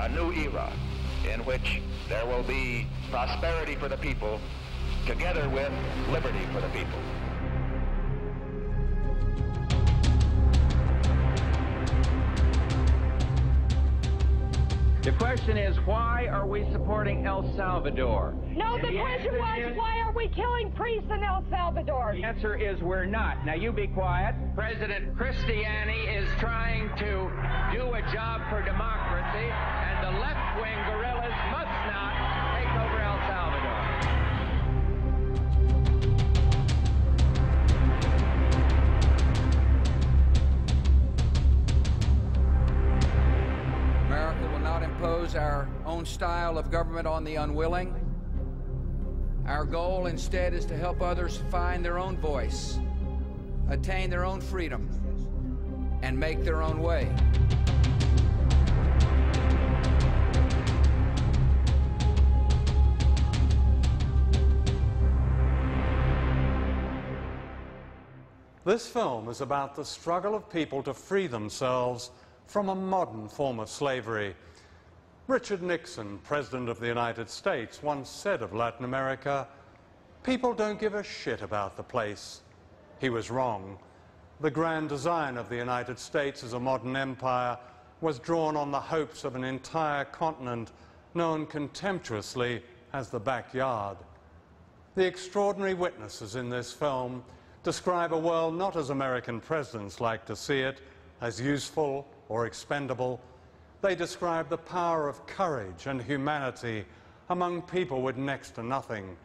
a new era in which there will be prosperity for the people together with liberty for the people. The question is, why are we supporting El Salvador? No, the question was, why are we killing priests in El Salvador? The answer is we're not. Now you be quiet. President Cristiani is trying to do a job for democracy, and the left-wing guerrillas must not take over El Salvador. America will not impose our own style of government on the unwilling. Our goal instead is to help others find their own voice, attain their own freedom, and make their own way. This film is about the struggle of people to free themselves from a modern form of slavery. Richard Nixon, President of the United States, once said of Latin America, "People don't give a shit about the place." He was wrong. The grand design of the United States as a modern empire was drawn on the hopes of an entire continent known contemptuously as the backyard. The extraordinary witnesses in this film describe a world not as American presidents like to see it, as useful or expendable. They describe the power of courage and humanity among people with next to nothing.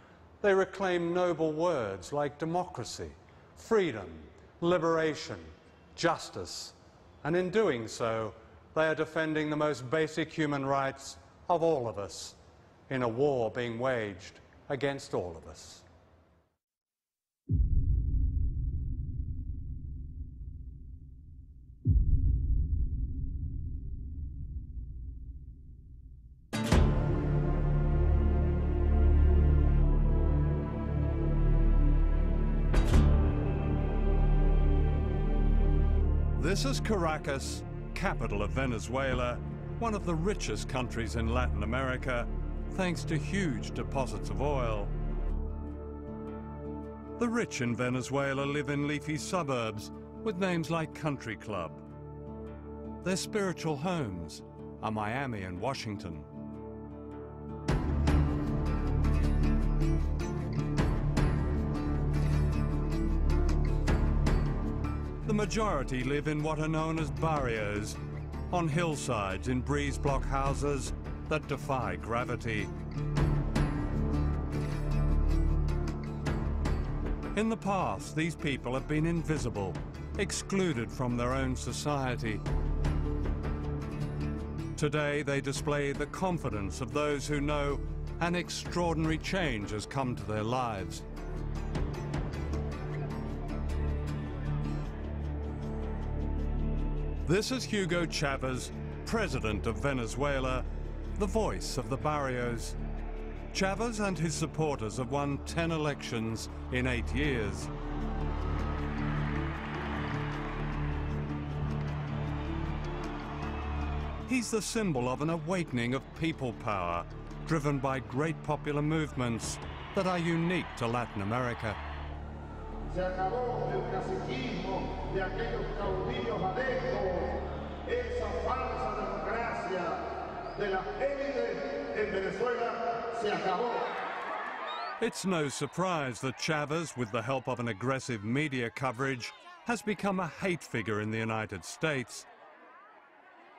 They reclaim noble words like democracy, freedom, liberation, justice, and in doing so, they are defending the most basic human rights of all of us in a war being waged against all of us. This is Caracas, capital of Venezuela, one of the richest countries in Latin America, thanks to huge deposits of oil. The rich in Venezuela live in leafy suburbs with names like Country Club. Their spiritual homes are Miami and Washington. The majority live in what are known as barrios, on hillsides in breeze block houses that defy gravity. In the past, these people have been invisible, excluded from their own society. Today, they display the confidence of those who know an extraordinary change has come to their lives. This is Hugo Chavez, president of Venezuela, the voice of the barrios. Chavez and his supporters have won 10 elections in 8 years. He's the symbol of an awakening of people power, driven by great popular movements that are unique to Latin America. Se acabó el caciquismo de aquellos caudillos adeptos, esa falsa democracia de las élites en Venezuela se acabó. It's no surprise that Chavez, with the help of an aggressive media coverage, has become a hate figure in the United States.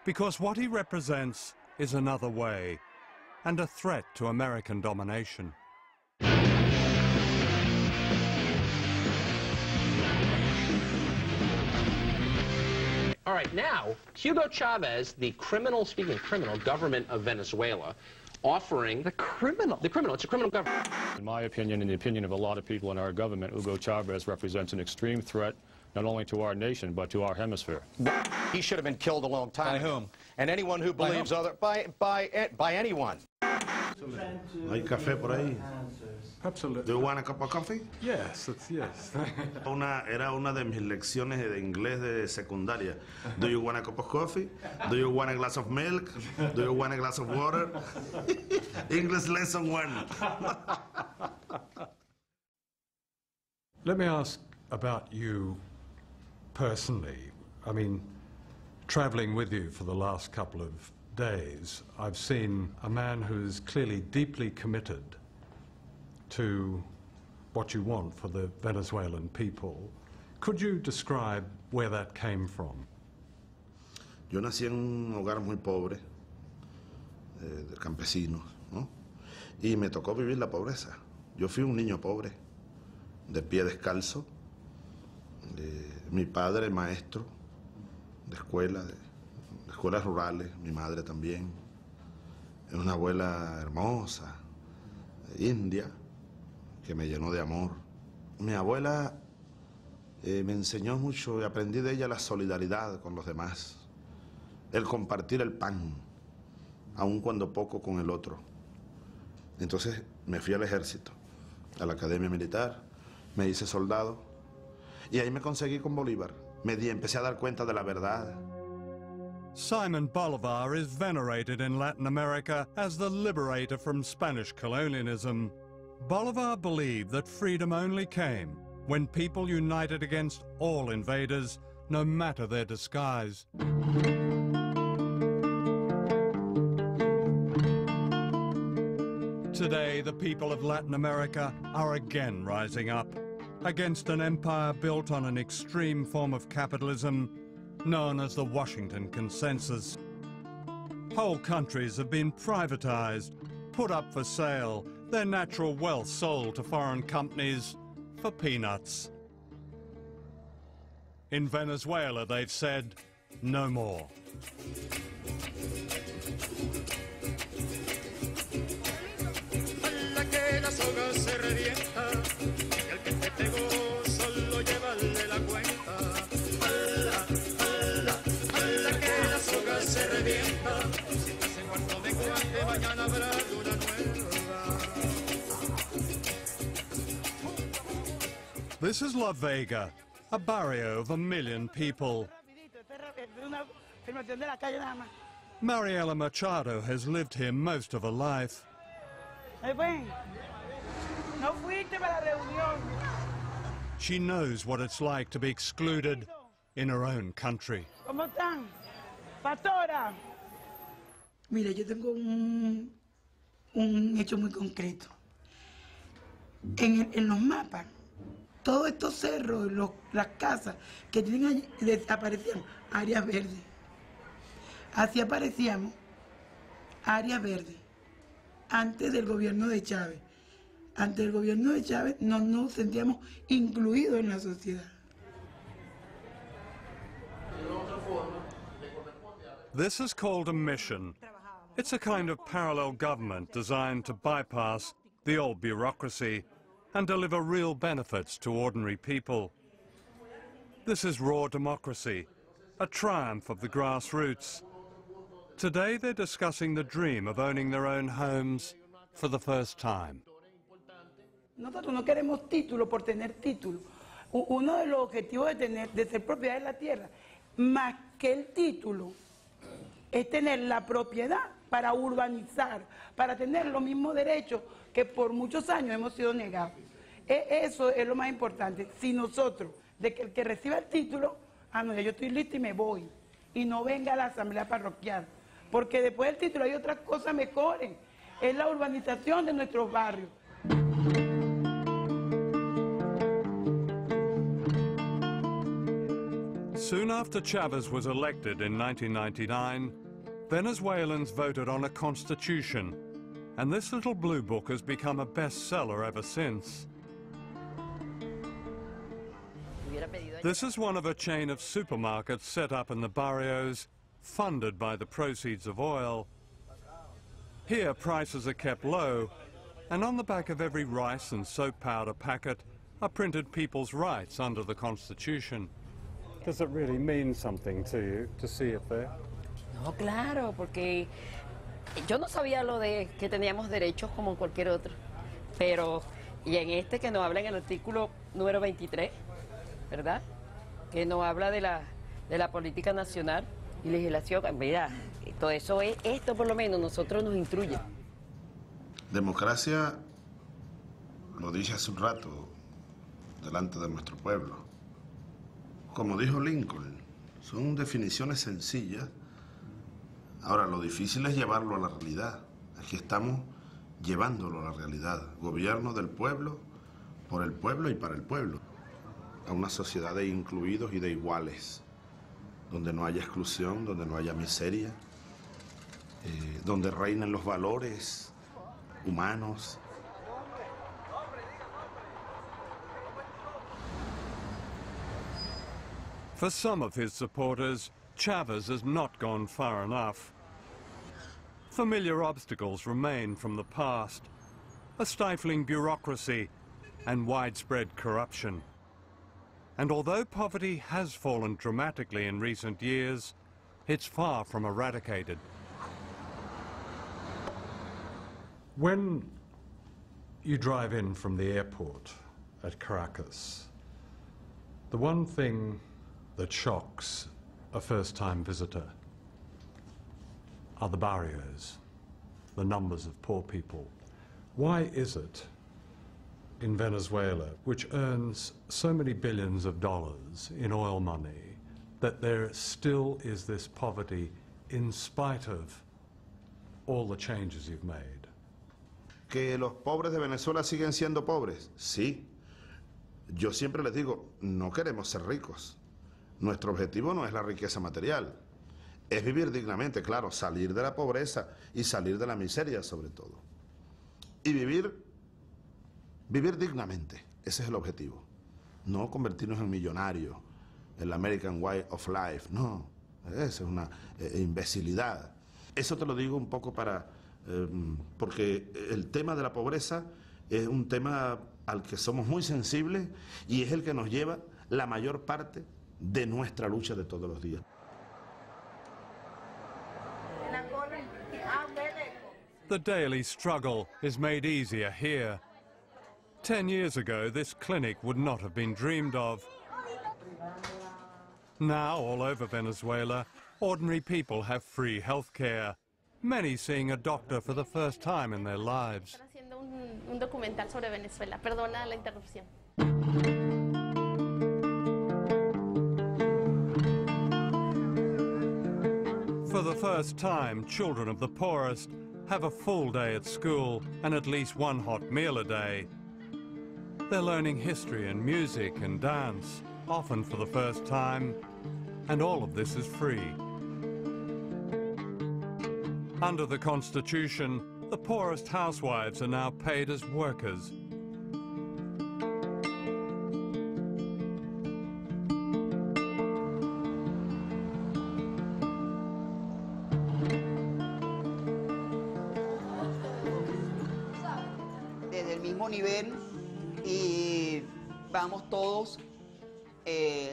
Because what he represents is another way, and a threat to American domination. All right, now, Hugo Chavez, the criminal, speaking of criminal, government of Venezuela, offering... The criminal? The criminal. It's a criminal government. In my opinion, and the opinion of a lot of people in our government, Hugo Chavez represents an extreme threat not only to our nation, but to our hemisphere. He should have been killed a long time ago. By whom? And anyone who believes other... By anyone. ¿No hay café por ahí? Absolutely. Do you want a cup of coffee? Yes, yes. Era una de mis lecciones de inglés de secundaria. Do you want a cup of coffee? Do you want a glass of milk? Do you want a glass of water? English lesson 1. Let me ask about you personally. I mean, traveling with you for the last couple of days, I've seen a man who's clearly deeply committed to what you want for the Venezuelan people. Could you describe where that came from? Yo nací en un hogar muy pobre, de campesinos, ¿no? Y me tocó vivir la pobreza. Yo fui un niño pobre, de pie descalzo. Mi padre maestro de escuelas rurales, mi madre también. Una abuela hermosa, india, que me llenó de amor. Mi abuela me enseñó mucho y aprendí de ella la solidaridad con los demás, el compartir el pan, aun cuando poco con el otro. Entonces me fui al ejército, a la academia militar, me hice soldado y ahí me conseguí con Bolívar. Empecé a dar cuenta de la verdad. Simon Bolivar is venerated in Latin America as the liberator from Spanish colonialism. Bolivar believed that freedom only came when people united against all invaders, no matter their disguise. Today, the people of Latin America are again rising up against an empire built on an extreme form of capitalism known as the Washington Consensus. Whole countries have been privatized, put up for sale, their natural wealth sold to foreign companies for peanuts. In Venezuela, they've said, no more. This is La Vega, a barrio of 1 million people. Mariela Machado has lived here most of her life. She knows what it's like to be excluded in her own country. Mire, yo tengo un hecho muy concreto. En los mapas, todos estos cerros, las casas que tienen allí, desaparecían áreas verdes. Así aparecíamos áreas verdes antes del gobierno de Chávez. Antes del gobierno de Chávez no nos sentíamos incluidos en la sociedad. This is called a mission. It's a kind of parallel government designed to bypass the old bureaucracy and deliver real benefits to ordinary people. This is raw democracy, a triumph of the grassroots. Today they're discussing the dream of owning their own homes for the first time. Nosotros no queremos título por tener título. Uno de los objetivos de ser propiedad de la tierra, más que el título, es tener la propiedad para urbanizar, para tener los mismos derechos que por muchos años hemos sido negados. Eso es lo más importante. Si nosotros, de que el que reciba el título, no, ya yo estoy listo y me voy, y no venga a la asamblea parroquial, porque después del título hay otras cosas mejores, es la urbanización de nuestros barrios. Soon after Chavez was elected in 1999, Venezuelans voted on a constitution, and this little blue book has become a bestseller ever since. This is one of a chain of supermarkets set up in the barrios, funded by the proceeds of oil. Here, prices are kept low, and on the back of every rice and soap powder packet are printed people's rights under the Constitution. Does it really mean something to you to see it there? No, claro, porque Yo no sabía lo de que teníamos derechos como cualquier otro, pero, y en este que nos habla en el artículo número 23, ¿verdad? Que nos habla de la política nacional y legislación, mira, todo eso es, esto por lo menos nosotros nos instruye. Democracia, lo dije hace un rato, delante de nuestro pueblo. Como dijo Lincoln, son definiciones sencillas. Ahora, lo difícil es llevarlo a la realidad. Aquí estamos llevándolo a la realidad. Gobierno del pueblo, por el pueblo y para el pueblo. A una sociedad de incluidos y de iguales, donde no haya exclusión, donde no haya miseria, donde reinen los valores humanos. For some of his supporters, Chavez has not gone far enough. Familiar obstacles remain from the past, a stifling bureaucracy and widespread corruption. And although poverty has fallen dramatically in recent years, it's far from eradicated. When you drive in from the airport at Caracas, the one thing that shocks a first-time visitor are the barrios, the numbers of poor people. Why is it in Venezuela, which earns so many billions of dollars in oil money, that there still is this poverty in spite of all the changes you've made? ¿Que los pobres de Venezuela siguen siendo pobres? Sí. Yo siempre les digo, no queremos ser ricos. Nuestro objetivo no es la riqueza material. Es vivir dignamente, claro, salir de la pobreza y salir de la miseria sobre todo. Y vivir dignamente. Ese es el objetivo. No convertirnos en millonarios, el American Way of Life. No, esa es una imbecilidad. Eso te lo digo un poco porque el tema de la pobreza es un tema al que somos muy sensibles y es el que nos lleva la mayor parte de nuestra lucha de todos los días. The daily struggle is made easier here. 10 years ago, this clinic would not have been dreamed of. Now, all over Venezuela, ordinary people have free health care, many seeing a doctor for the first time in their lives. Están haciendo un documental sobre Venezuela. Perdona la interrupción. For the first time, children of the poorest have a full day at school and at least one hot meal a day. They're learning history and music and dance, often for the first time, and all of this is free. Under the Constitution, the poorest housewives are now paid as workers. Desde el mismo nivel y vamos todos,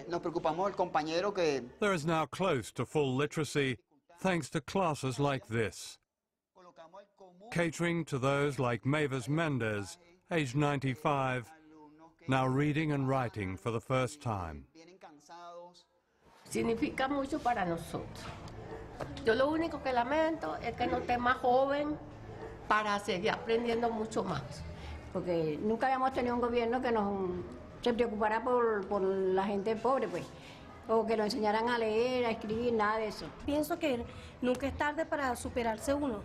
nos preocupamos del compañero que... There is now close to full literacy thanks to classes like this, catering to those like Mavis Mendez, aged 95, now reading and writing for the first time. Significa mucho para nosotros. Yo lo único que lamento es que no esté más joven para seguir aprendiendo mucho más. Porque nunca habíamos tenido un gobierno que se preocupara por la gente pobre, pues. O que nos enseñaran a leer, a escribir, nada de eso. Pienso que nunca es tarde para superarse uno.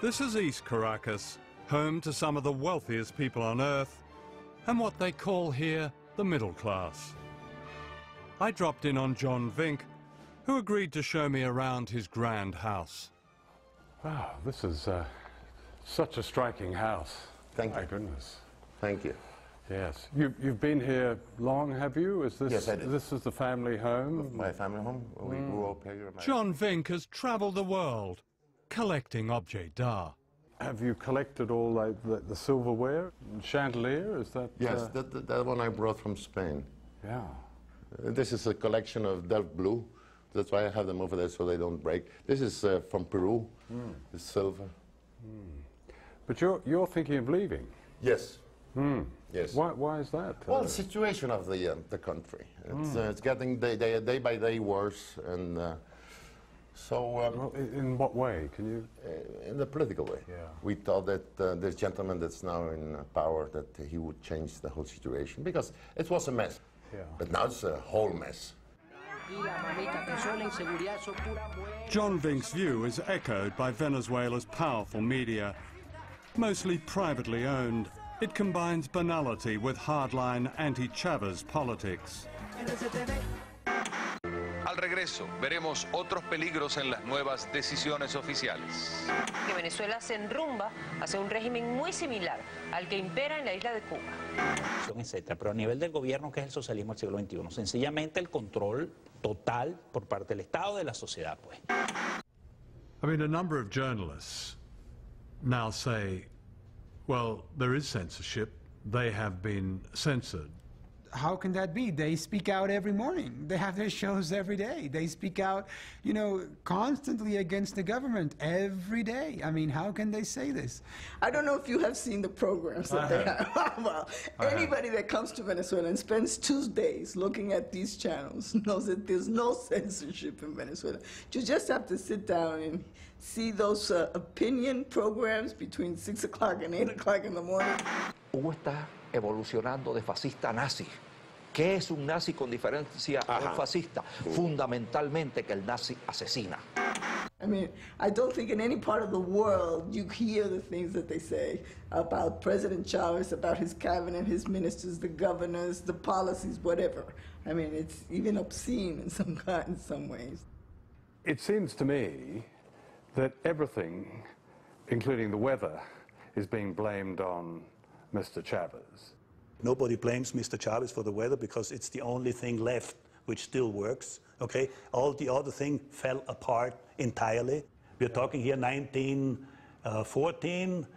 This is East Caracas, home to some of the wealthiest people on earth, and what they call here the middle class. I dropped in on John Vink, who agreed to show me around his grand house. Wow, this is such a striking house. Thank you. My goodness. Thank you. Yes. You've been here long, have you? Is this, yes, I did. This is the family home? My family home. We grew up here. John Vink has travelled the world collecting objets d'art. Have you collected all the silverware, chandelier? Is that? Yes, that one I brought from Spain. Yeah. This is a collection of Delft blue. That's why I have them over there so they don't break. This is from Peru. It's silver. But you're thinking of leaving? Yes. Yes. Why is that? Well, the situation of the country. It's getting day by day worse, and so. Well, in what way? Can you? In the political way. Yeah. We thought that this gentleman that's now in power, that he would change the whole situation, because it was a mess. Yeah. But now it's a whole mess. John Vink's view is echoed by Venezuela's powerful media. Mostly privately owned, it combines banality with hardline anti-Chavez politics. Al regreso, veremos otros peligros en las nuevas decisiones oficiales. Que Venezuela se enrumba hacia un régimen muy similar al que impera en la isla de Cuba. Etcétera. Pero a nivel del gobierno, que es el socialismo del siglo XXI, sencillamente el control total por parte del Estado de la sociedad, pues. I mean, a number of journalists now say, well, there is censorship. They have been censored. How can that be? They speak out every morning. They have their shows every day. They speak out, you know, constantly against the government every day. I mean, how can they say this? I don't know if you have seen the programs that they have. Well, anybody that comes to Venezuela and spends 2 days looking at these channels knows that there's no censorship in Venezuela. You just have to sit down and see those opinion programs between 6 o'clock and 8 o'clock in the morning. Cuba está evolucionando de fascista a nazi. ¿Qué es un nazi con diferencia a un fascista? Fundamentalmente que el nazi asesina. I mean, I don't think in any part of the world you hear the things that they say about President Chavez, about his cabinet, his ministers, the governors, the policies, whatever. I mean, it's even obscene in some ways. It seems to me that everything, including the weather, is being blamed on Mr. Chavez. Nobody blames Mr. Chavez for the weather because it's the only thing left which still works, okay? All the other thing fell apart entirely. We're talking here 1914,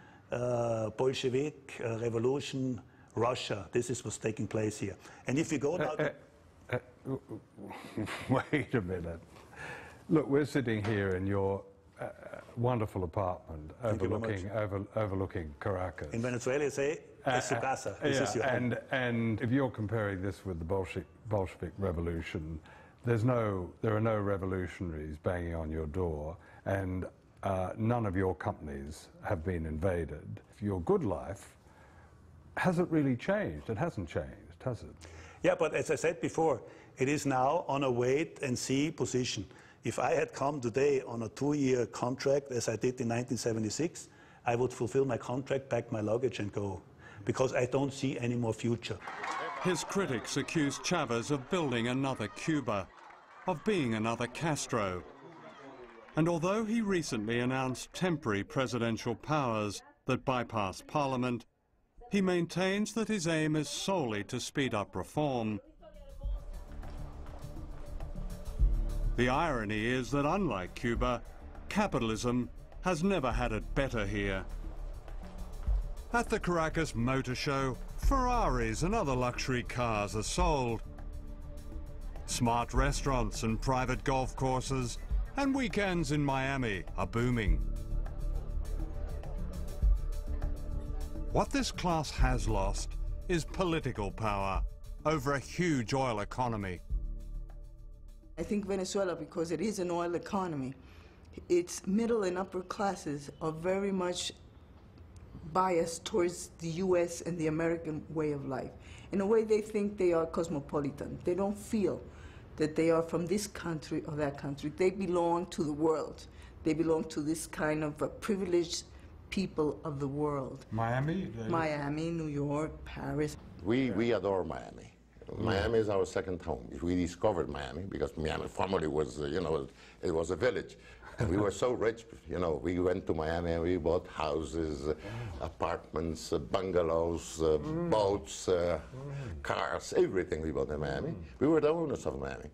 Bolshevik revolution, Russia. This is what's taking place here. And if you go now... Wait a minute. Look, we're sitting here in your wonderful apartment overlooking Caracas. In Venezuela, you say, es su casa. This is your home. And if you're comparing this with the Bolshevik Revolution, there are no revolutionaries banging on your door, and none of your companies have been invaded. Your good life hasn't really changed. It hasn't changed, has it? Yeah, but as I said before, it is now on a wait-and-see position. If I had come today on a 2-year contract, as I did in 1976, I would fulfill my contract, pack my luggage and go, because I don't see any more future. His critics accuse Chavez of building another Cuba, of being another Castro. And although he recently announced temporary presidential powers that bypass Parliament, he maintains that his aim is solely to speed up reform. The irony is that, unlike Cuba, capitalism has never had it better here. At the Caracas Motor Show, Ferraris and other luxury cars are sold. Smart restaurants and private golf courses and weekends in Miami are booming. What this class has lost is political power over a huge oil economy. I think Venezuela, because it is an oil economy, its middle and upper classes are very much biased towards the U.S. and the American way of life. In a way, they think they are cosmopolitan. They don't feel that they are from this country or that country. They belong to the world. They belong to this kind of privileged people of the world. Miami? Miami, New York, Paris. We adore Miami. Miami is our second home. We discovered Miami because Miami formerly was, you know, it was a village. We were so rich, you know, we went to Miami and we bought houses, apartments, bungalows, boats, cars, everything we bought in Miami. We were the owners of Miami.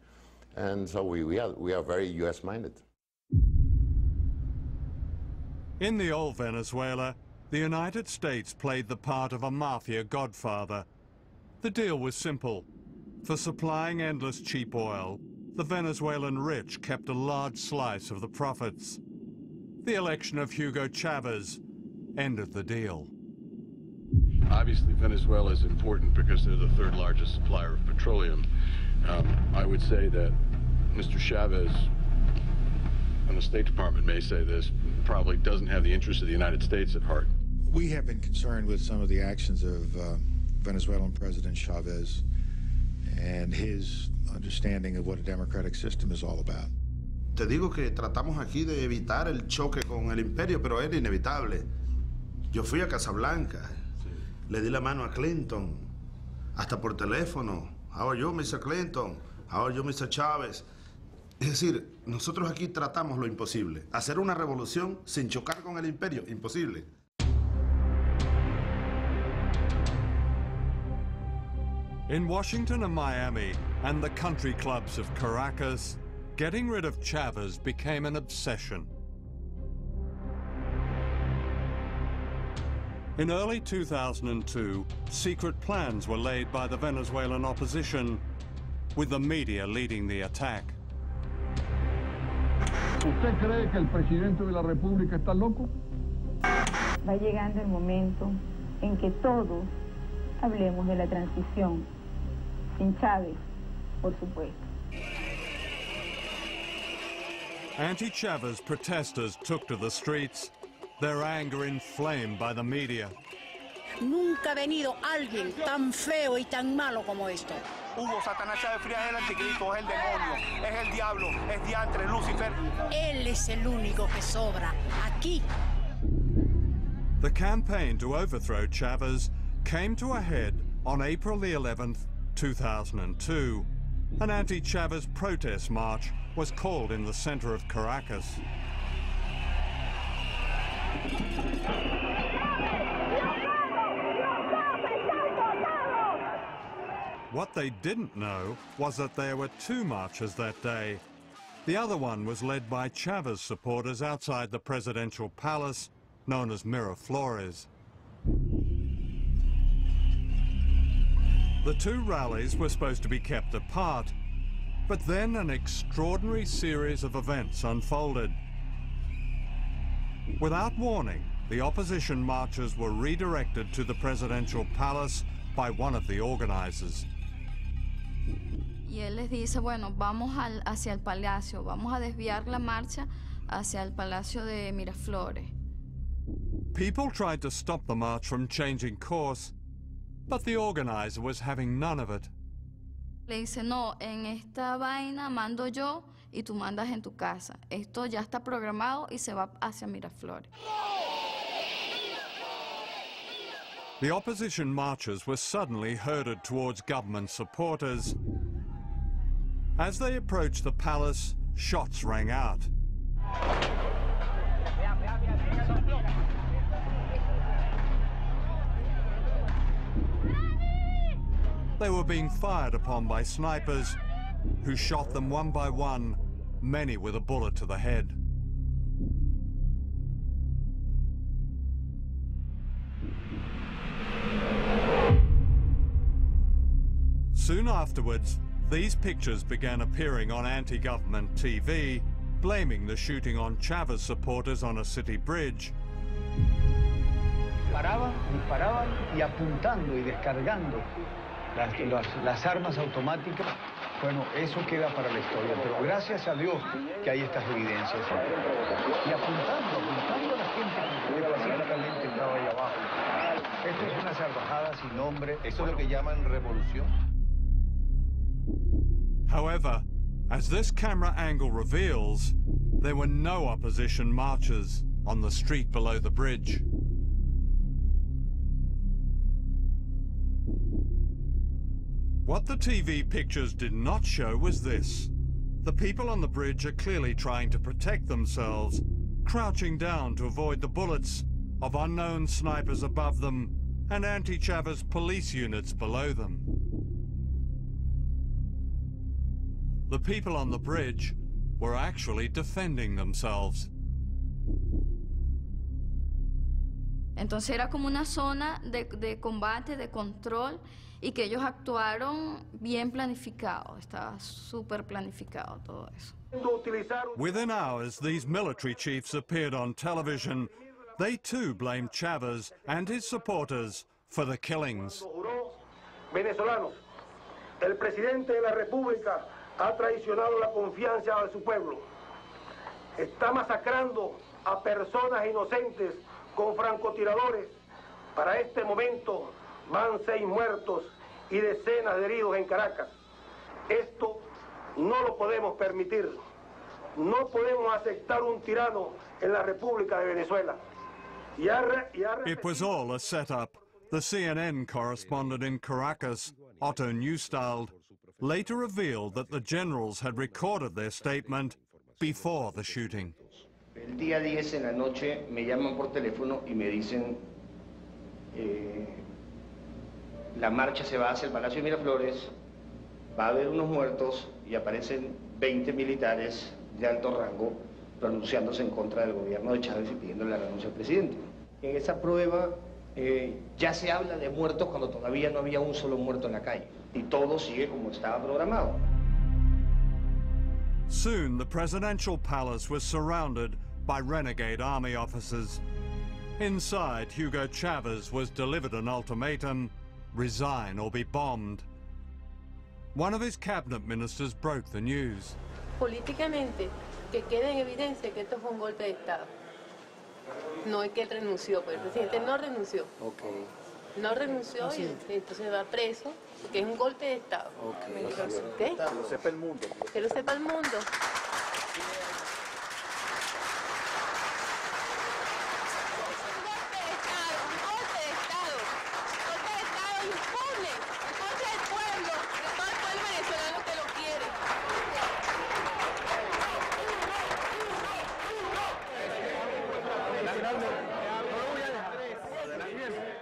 And so we are very US-minded. In the old Venezuela, the United States played the part of a mafia godfather. The deal was simple. For supplying endless cheap oil, the Venezuelan rich kept a large slice of the profits. The election of Hugo Chavez ended the deal. Obviously, Venezuela is important because they're the third largest supplier of petroleum. I would say that Mr. Chavez, and the State Department may say this, probably doesn't have the interests of the United States at heart. We have been concerned with some of the actions of Venezuelan President Chavez and his understanding of what a democratic system is all about. Te digo que tratamos aquí de evitar el choque con el imperio, pero era inevitable. Yo fui a Casablanca, le di la mano a Clinton, hasta por teléfono. How are you, Mr. Clinton? How are you, Mr. Chávez? Es decir, nosotros aquí tratamos lo imposible. Hacer una revolución sin chocar con el imperio, imposible. In Washington and Miami and the country clubs of Caracas, getting rid of Chavez became an obsession. In early 2002, secret plans were laid by the Venezuelan opposition, with the media leading the attack. ¿Usted cree que el presidente de la República está loco? Va llegando el momento en que todos hablemos de la transición, sin Chávez, por supuesto. Anti-Chavez protesters took to the streets, their anger inflamed by the media. Nunca ha venido alguien tan feo y tan malo como esto. Hugo Satanás Chávez Frías es el anticristo, es el demonio, es el diablo, es diantre, Lucifer. Él es el único que sobra aquí. The campaign to overthrow Chavez came to a head on April the 11th, 2002. An anti-Chavez protest march was called in the center of Caracas. What they didn't know was that there were two marches that day. The other one was led by Chavez supporters outside the presidential palace, known as Miraflores. The two rallies were supposed to be kept apart, but then an extraordinary series of events unfolded. Without warning, the opposition marchers were redirected to the presidential palace by one of the organizers. Y él les dice, bueno, vamos hacia el palacio, vamos a desviar la marcha hacia el palacio de Miraflores. People tried to stop the march from changing course, but the organizer was having none of it. Le dice, no, en esta vaina mando yo y tú mandas en tu casa. Esto ya está programado y se va hacia Miraflores. The opposition marchers were suddenly herded towards government supporters. As they approached the palace, shots rang out. They were being fired upon by snipers who shot them one by one, many with a bullet to the head. Soon afterwards, these pictures began appearing on anti-government TV, blaming the shooting on Chavez supporters on a city bridge. Paraban, disparaban y apuntando y descargando las armas automáticas. Bueno, eso queda para la historia, pero gracias a Dios que hay estas evidencias. Y apuntando a la gente que pacíficamente estaba ahí abajo. Esto es una salvajada sin nombre. Eso es lo que llaman revolución. However, as this camera angle reveals, there were no opposition marchers on the street below the bridge. What the TV pictures did not show was this. The people on the bridge are clearly trying to protect themselves, crouching down to avoid the bullets of unknown snipers above them and anti-Chavez police units below them. The people on the bridge were actually defending themselves. Entonces era como una zona de combate, de control, y que ellos actuaron bien planificado, estaba súper planificado todo eso. Within hours, these military chiefs appeared on television. They too blamed Chavez and his supporters for the killings. Venezolanos, el presidente de la República ha traicionado la confianza de su pueblo. Está masacrando a personas inocentes con francotiradores. Para este momento van 6 muertos y decenas de heridos en Caracas. Esto no lo podemos permitir. No podemos aceptar un tirano en la República de Venezuela. It was all a setup. The CNN correspondent in Caracas, Otto Neustald, later revealed that the generals had recorded their statement before the shooting. El día 10 en la noche me llaman por teléfono y me dicen la marcha se va hacia el Palacio de Miraflores, va a haber unos muertos y aparecen 20 militares de alto rango pronunciándose en contra del gobierno de Chávez y pidiendo la renuncia al presidente. En esa prueba ya se habla de muertos cuando todavía no había un solo muerto en la calle y todo sigue como estaba programado. Soon the presidential palace was surrounded by renegade army officers. Inside, Hugo Chavez was delivered an ultimatum: resign or be bombed. One of his cabinet ministers broke the news. Políticamente, que quede en evidencia que esto fue un golpe de Estado. No es que él renunció, pero el presidente no renunció. Okay. No renunció y entonces va preso, porque es un golpe de Estado. Okay. ¿Qué? Que lo sepa el mundo. Que lo sepa el mundo.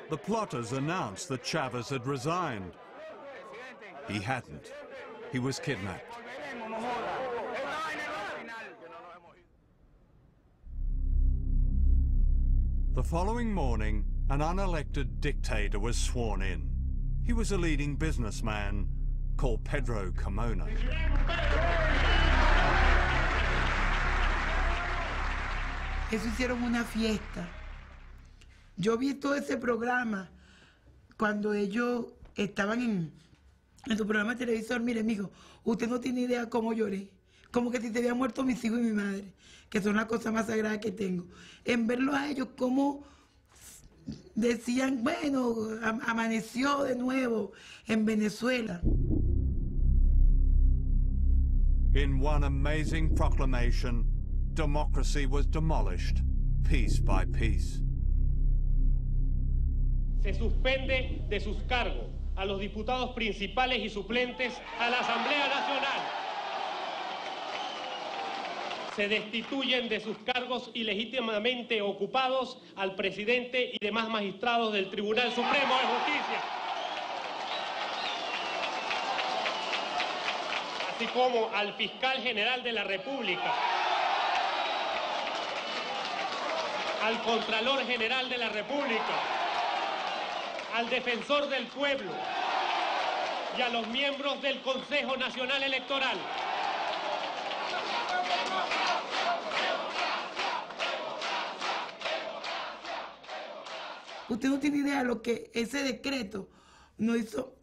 The plotters announced that Chavez had resigned. He hadn't. He was kidnapped. The following morning, an unelected dictator was sworn in. He was a leading businessman called Pedro Carmona. Eso hicieron una fiesta. Yo vi todo ese programa cuando ellos estaban en su programa de televisor. Mire, mijo, usted no tiene idea cómo lloré. Como que si se habían muerto mis hijos y mi madre, que son las cosas más sagradas que tengo. En verlos a ellos como decían, bueno, amaneció de nuevo en Venezuela. In one amazing proclamation, democracy was demolished, piece by piece. Se suspende de sus cargos a los diputados principales y suplentes a la Asamblea Nacional. Se destituyen de sus cargos ilegítimamente ocupados al presidente y demás magistrados del Tribunal Supremo de Justicia, así como al fiscal general de la República, al Contralor General de la República, al Defensor del Pueblo y a los miembros del Consejo Nacional Electoral. Usted no tiene idea de lo que ese decreto nos hizo.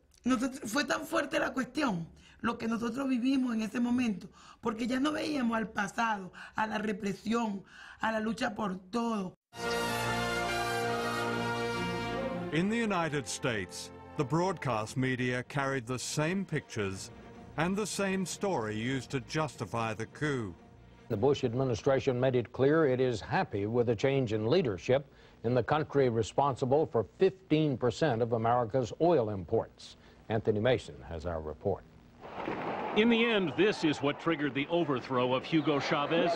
Fue tan fuerte la cuestión, lo que nosotros vivimos en ese momento, porque ya no veíamos al pasado, a la represión, a la lucha por todo. In the United States, the broadcast media carried the same pictures and the same story used to justify the coup. The Bush administration made it clear it is happy with a change in leadership in the country responsible for 15% of America's oil imports. Anthony Mason has our report. In the end, this is what triggered the overthrow of Hugo Chavez.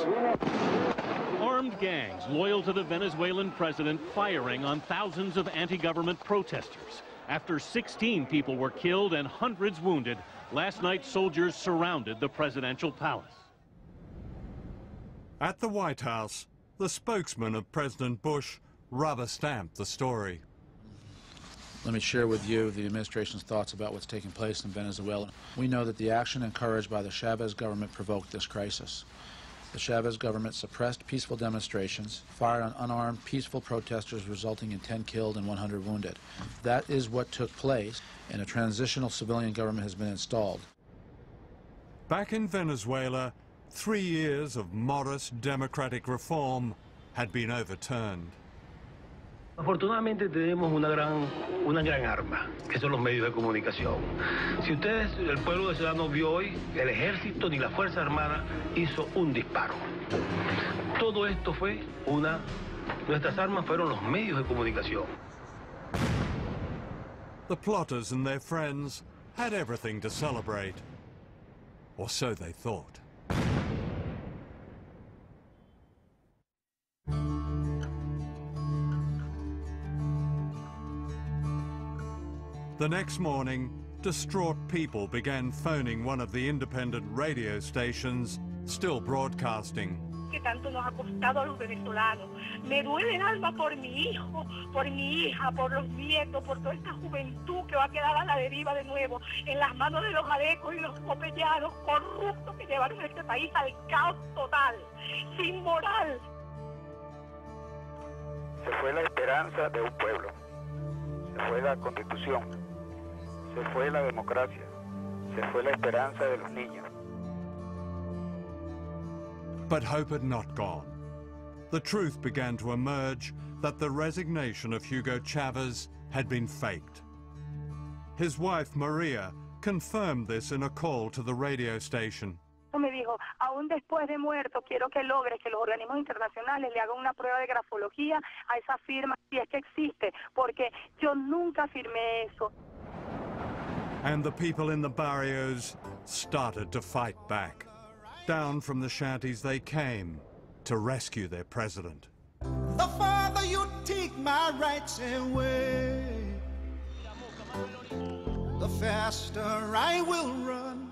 Armed gangs loyal to the Venezuelan president firing on thousands of anti-government protesters. After 16 people were killed and hundreds wounded, last night soldiers surrounded the presidential palace. At the White House, the spokesman of President Bush rubber-stamped the story. Let me share with you the administration's thoughts about what's taking place in Venezuela. We know that the action encouraged by the Chavez government provoked this crisis. The Chavez government suppressed peaceful demonstrations, fired on unarmed, peaceful protesters, resulting in 10 killed and 100 wounded. That is what took place, and a transitional civilian government has been installed. Back in Venezuela, 3 years of modest democratic reform had been overturned. Afortunadamente tenemos una gran arma, que son los medios de comunicación. Si ustedes, el pueblo venezolano vio hoy, el ejército ni la Fuerza Armada hizo un disparo. Todo esto fue nuestras armas fueron los medios de comunicación. The plotters and their friends had everything to celebrate, or so they thought. The next morning, distraught people began phoning one of the independent radio stations still broadcasting. Que tanto nos ha costado a los venezolanos. Me duele el alma por mi hijo, por mi hija, por los nietos, por toda esta juventud que va a quedar a la deriva de nuevo, en las manos de los adecos y los copellanos corruptos que llevaron a este país al caos total, sin moral. Se fue la esperanza de un pueblo, se fue la Constitución, se fue la democracia, se fue la esperanza de los niños. But hope had not gone. The truth began to emerge that the resignation of Hugo Chavez had been faked. His wife, Maria, confirmed this in a call to the radio station. Me dijo, aún después de muerto, quiero que logres que los organismos internacionales le hagan una prueba de grafología a esa firma, si es que existe, porque yo nunca firmé eso. And the people in the barrios started to fight back. Down from the shanties they came to rescue their president. The farther you take my rights away, the faster I will run.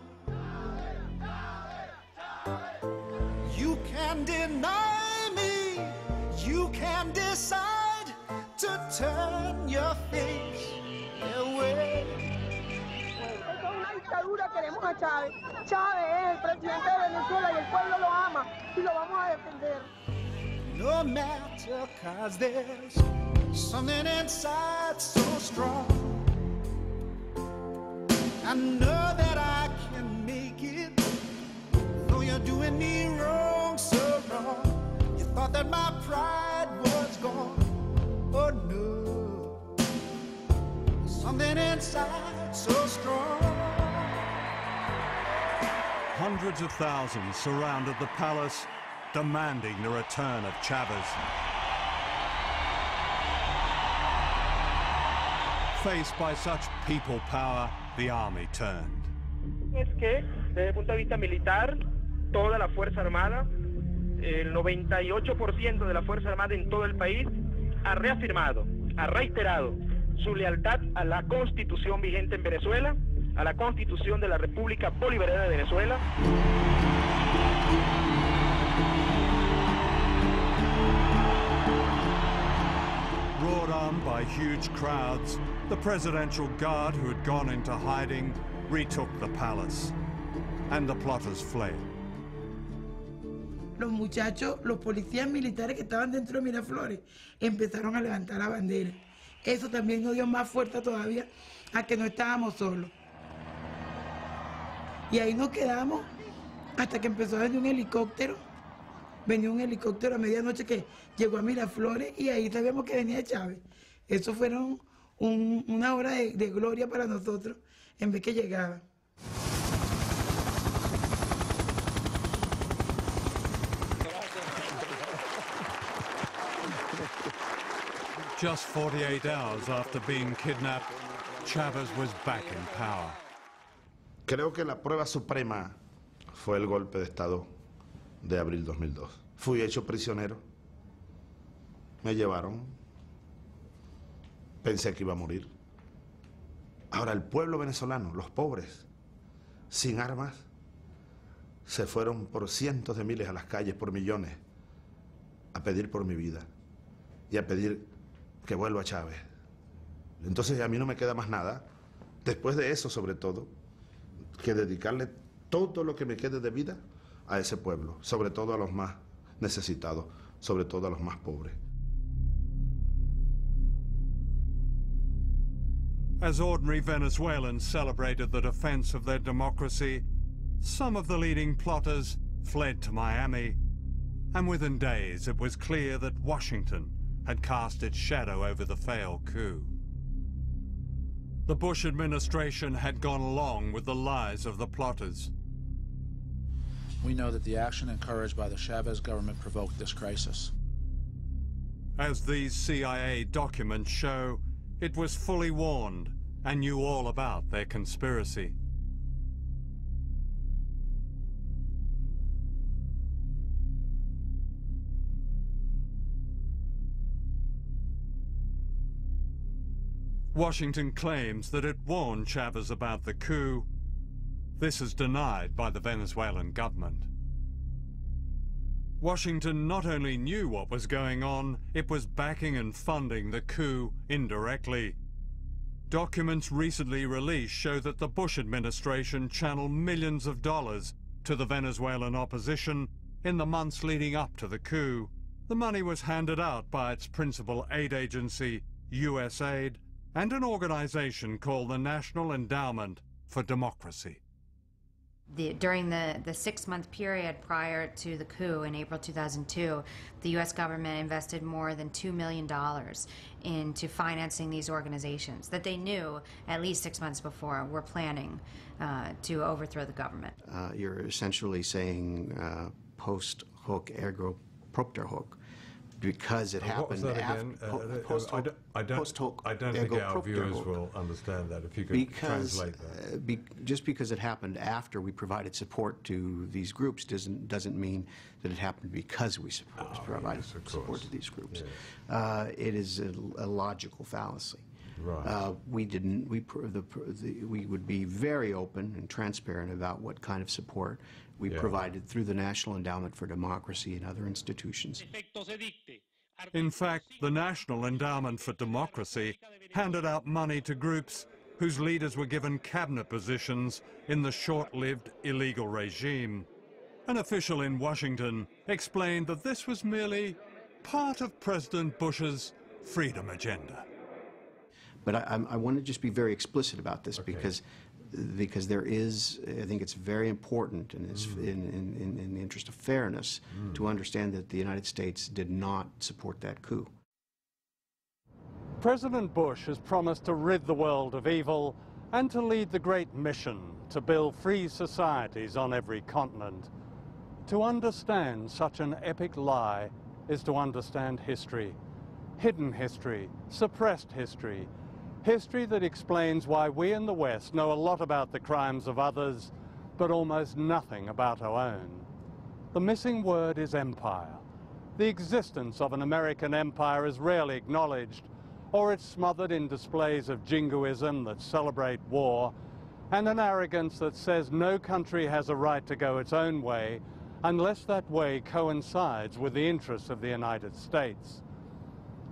You can deny me, you can decide to turn your face away. Queremos a Chávez. Chávez es el presidente de Venezuela y el pueblo lo ama y lo vamos a defender. No matter, 'cause there's something inside so strong. I know that I can make it, though you're doing me wrong, so wrong. You thought that my pride was gone. Oh no, something inside so strong. Hundreds of thousands surrounded the palace, demanding the return of Chavez. Faced by such people power, the army turned. Es que, desde el punto de vista militar, toda la Fuerza Armada, el 98% de la Fuerza Armada en todo el país, ha reafirmado, ha reiterado su lealtad a la Constitución vigente en Venezuela, a la Constitución de la República Bolivariana de Venezuela. Roared on by huge crowds, the Presidential Guard who had gone into hiding retook the palace, and the plotters fled. Los muchachos, los policías militares que estaban dentro de Miraflores, empezaron a levantar la bandera. Eso también nos dio más fuerza todavía a que no estábamos solos. Y ahí nos quedamos hasta que empezó a venir un helicóptero. Venía un helicóptero a medianoche que llegó a Miraflores y ahí sabíamos que venía Chávez. Eso fueron una hora de gloria para nosotros en vez que llegaba. Just 48 hours after being kidnapped, Chavez was back in power. Creo que la prueba suprema fue el golpe de Estado de abril 2002. Fui hecho prisionero, me llevaron, pensé que iba a morir. Ahora el pueblo venezolano, los pobres, sin armas, se fueron por cientos de miles a las calles, por millones, a pedir por mi vida y a pedir que vuelva Chávez. Entonces a mí no me queda más nada, después de eso sobre todo, que dedicarle todo lo que me quede de vida a ese pueblo, sobre todo a los más necesitados, sobre todo a los más pobres. As ordinary Venezuelans celebrated the defense of their democracy, some of the leading plotters fled to Miami, and within days it was clear that Washington had cast its shadow over the failed coup. The Bush administration had gone along with the lies of the plotters. We know that the action encouraged by the Chavez government provoked this crisis. As these CIA documents show, it was fully warned and knew all about their conspiracy. Washington claims that it warned Chavez about the coup. This is denied by the Venezuelan government. Washington not only knew what was going on, it was backing and funding the coup indirectly. Documents recently released show that the Bush administration channeled millions of dollars to the Venezuelan opposition in the months leading up to the coup. The money was handed out by its principal aid agency, USAID, and an organization called the National Endowment for Democracy. During the 6-month period prior to the coup in April 2002, the U.S. government invested more than $2 million into financing these organizations that they knew at least 6 months before were planning to overthrow the government. You're essentially saying post hoc ergo propter hoc, because it happened after post hoc. I don't think our viewers will understand that. If you could translate that. Just because it happened after we provided support to these groups doesn't mean that it happened because we provided support to these groups. Yeah. It is a logical fallacy. Right. We would be very open and transparent about what kind of support we provided through the National Endowment for Democracy and other institutions. In fact, the National Endowment for Democracy handed out money to groups whose leaders were given cabinet positions in the short-lived illegal regime. An official in Washington explained that this was merely part of President Bush's freedom agenda. But I want to just be very explicit about this, because there is, I think it's very important, and it's in the interest of fairness, to understand that the United States did not support that coup. President Bush has promised to rid the world of evil and to lead the great mission to build free societies on every continent. To understand such an epic lie is to understand history, hidden history, suppressed history, history that explains why we in the West know a lot about the crimes of others, but almost nothing about our own. The missing word is empire. The existence of an American empire is rarely acknowledged, or it's smothered in displays of jingoism that celebrate war, and an arrogance that says no country has a right to go its own way unless that way coincides with the interests of the United States.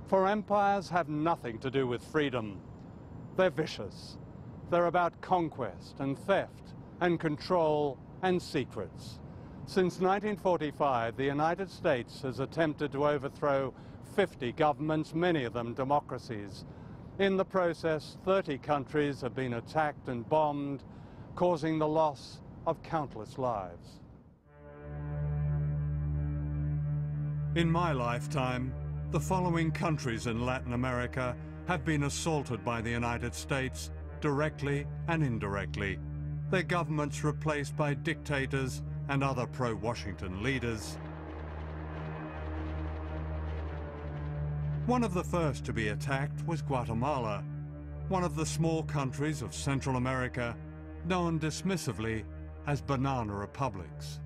For empires have nothing to do with freedom. They're vicious. They're about conquest and theft and control and secrets. Since 1945, the United States has attempted to overthrow 50 governments, many of them democracies. In the process, 30 countries have been attacked and bombed, causing the loss of countless lives. In my lifetime, the following countries in Latin America have been assaulted by the United States, directly and indirectly. Their governments replaced by dictators and other pro-Washington leaders. One of the first to be attacked was Guatemala, one of the small countries of Central America, known dismissively as banana republics.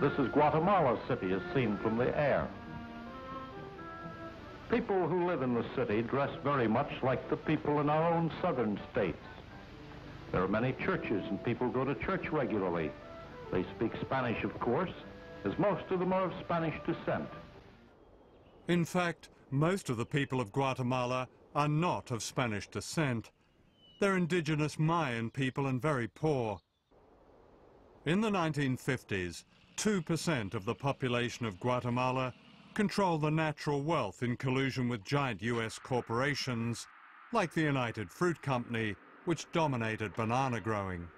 This is Guatemala City as seen from the air. People who live in the city dress very much like the people in our own southern states. There are many churches and people go to church regularly. They speak Spanish, of course, as most of them are of Spanish descent. In fact, most of the people of Guatemala are not of Spanish descent. They're indigenous Mayan people and very poor. In the 1950s, 2% of the population of Guatemala controlled the natural wealth in collusion with giant US corporations like the United Fruit Company, which dominated banana growing.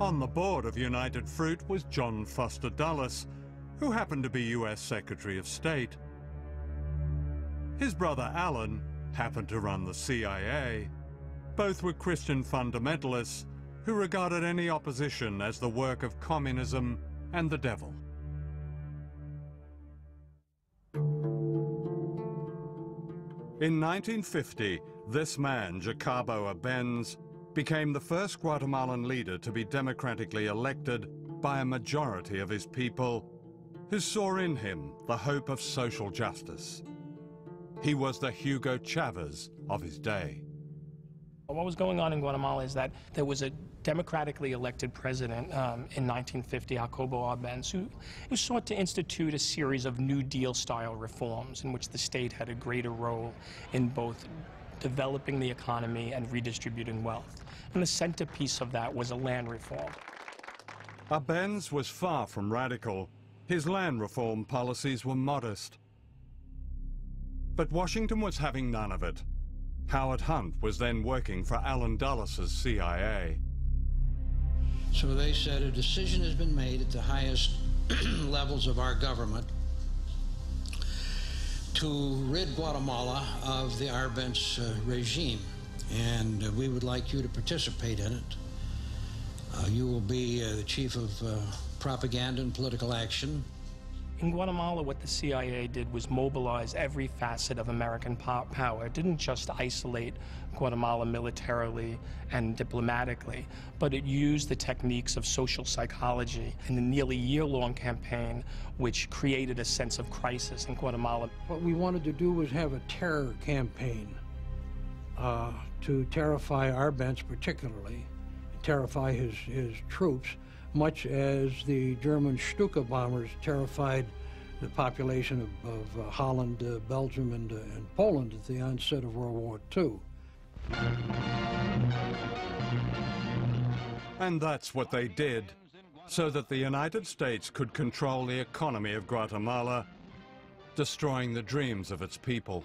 On the board of United Fruit was John Foster Dulles, who happened to be US Secretary of State. His brother Alan happened to run the CIA. Both were Christian fundamentalists who regarded any opposition as the work of communism and the devil. In 1950, this man, Jacobo Arbenz, became the first Guatemalan leader to be democratically elected by a majority of his people, who saw in him the hope of social justice. He was the Hugo Chavez of his day. What was going on in Guatemala is that there was a democratically elected president in 1950, Jacobo Arbenz, who sought to institute a series of New Deal-style reforms in which the state had a greater role in both developing the economy and redistributing wealth. And the centerpiece of that was a land reform. Arbenz was far from radical. His land reform policies were modest. But Washington was having none of it. Howard Hunt was then working for Alan Dulles' CIA. So they said a decision has been made at the highest levels of our government to rid Guatemala of the Arbenz regime, and we would like you to participate in it. You will be the chief of propaganda and political action. In Guatemala, what the CIA did was mobilize every facet of American power. It didn't just isolate Guatemala militarily and diplomatically, but it used the techniques of social psychology in a nearly year-long campaign which created a sense of crisis in Guatemala. What we wanted to do was have a terror campaign to terrify Arbenz particularly, terrify his troops, much as the German Stuka bombers terrified the population of Holland, Belgium, and Poland at the onset of World War II. And that's what they did, so that the United States could control the economy of Guatemala, destroying the dreams of its people.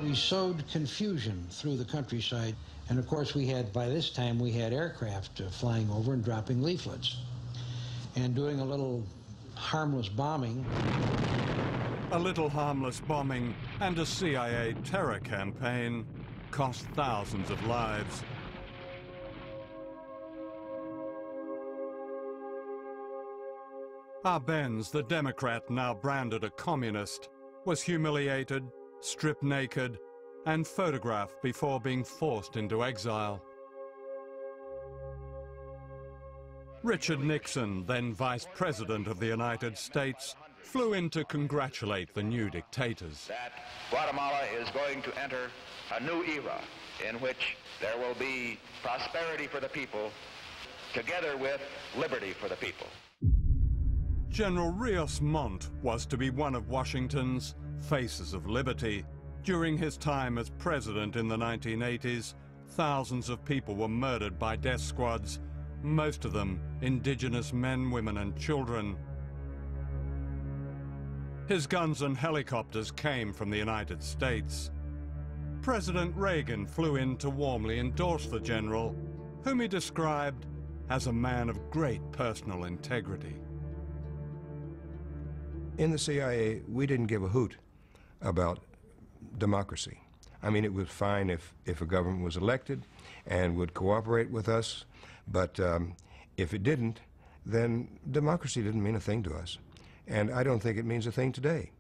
We sowed confusion through the countryside. And of course, by this time, we had aircraft flying over and dropping leaflets and doing a little harmless bombing. A little harmless bombing and a CIA terror campaign cost thousands of lives. Arbenz, the Democrat now branded a communist, was humiliated, stripped naked, and photographed before being forced into exile. Richard Nixon, then Vice President of the United States, flew in to congratulate the new dictators. That Guatemala is going to enter a new era in which there will be prosperity for the people, together with liberty for the people. General Rios Montt was to be one of Washington's faces of liberty. During his time as president in the 1980s, thousands of people were murdered by death squads, most of them indigenous men, women, and children. His guns and helicopters came from the United States. President Reagan flew in to warmly endorse the general, whom he described as a man of great personal integrity. In the CIA, we didn't give a hoot about democracy. I mean, it was fine if a government was elected and would cooperate with us, but if it didn't, then democracy didn't mean a thing to us. And I don't think it means a thing today.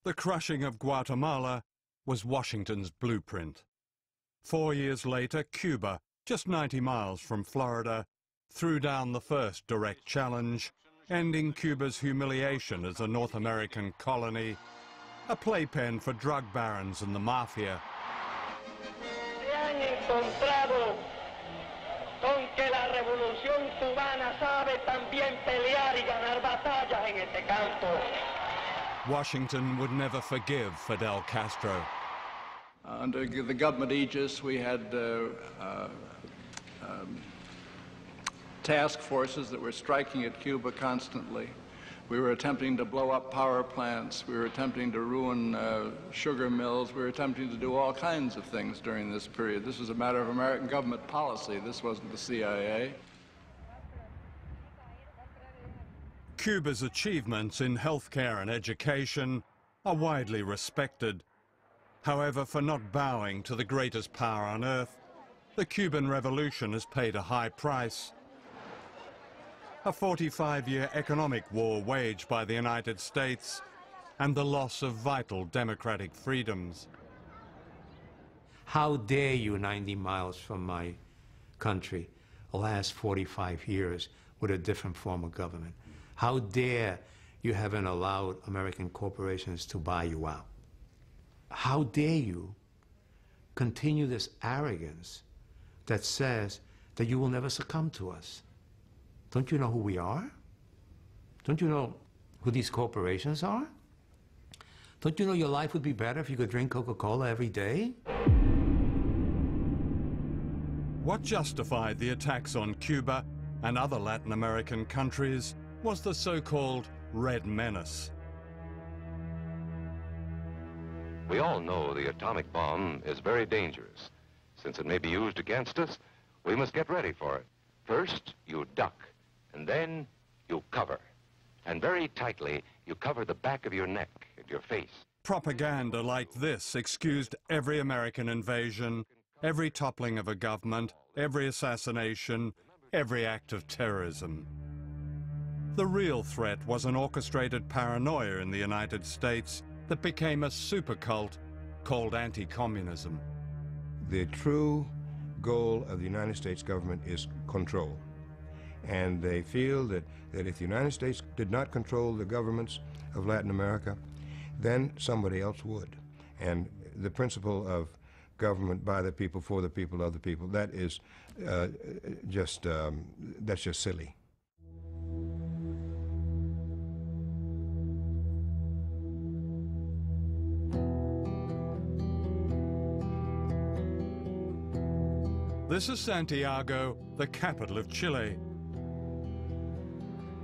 The crushing of Guatemala was Washington's blueprint. 4 years later, Cuba, just 90 miles from Florida, threw down the first direct challenge, ending Cuba's humiliation as a North American colony, a playpen for drug barons and the mafia. Se han encontrado con que la revolución cubana sabe también pelear y ganar batallas en este campo. Washington would never forgive Fidel Castro. Under the government aegis, we had task forces that were striking at Cuba constantly. We were attempting to blow up power plants. We were attempting to ruin sugar mills. We were attempting to do all kinds of things during this period. This was a matter of American government policy. This wasn't the CIA. Cuba's achievements in healthcare and education are widely respected. However, for not bowing to the greatest power on earth, the Cuban Revolution has paid a high price. A 45-year economic war waged by the United States and the loss of vital democratic freedoms. How dare you, 90 miles from my country, last 45 years with a different form of government? How dare you haven't allowed American corporations to buy you out? How dare you continue this arrogance that says that you will never succumb to us? Don't you know who we are? Don't you know who these corporations are? Don't you know your life would be better if you could drink Coca-Cola every day? What justified the attacks on Cuba and other Latin American countries was the so-called Red Menace. We all know the atomic bomb is very dangerous. Since it may be used against us, we must get ready for it. First, you duck, and then you cover. And very tightly, you cover the back of your neck and your face. Propaganda like this excused every American invasion, every toppling of a government, every assassination, every act of terrorism. The real threat was an orchestrated paranoia in the United States that became a super cult called anti-communism. The true goal of the United States government is control. And they feel that if the United States did not control the governments of Latin America, then somebody else would. And the principle of government by the people, for the people, of the people, that is that's just silly. This is Santiago, the capital of Chile.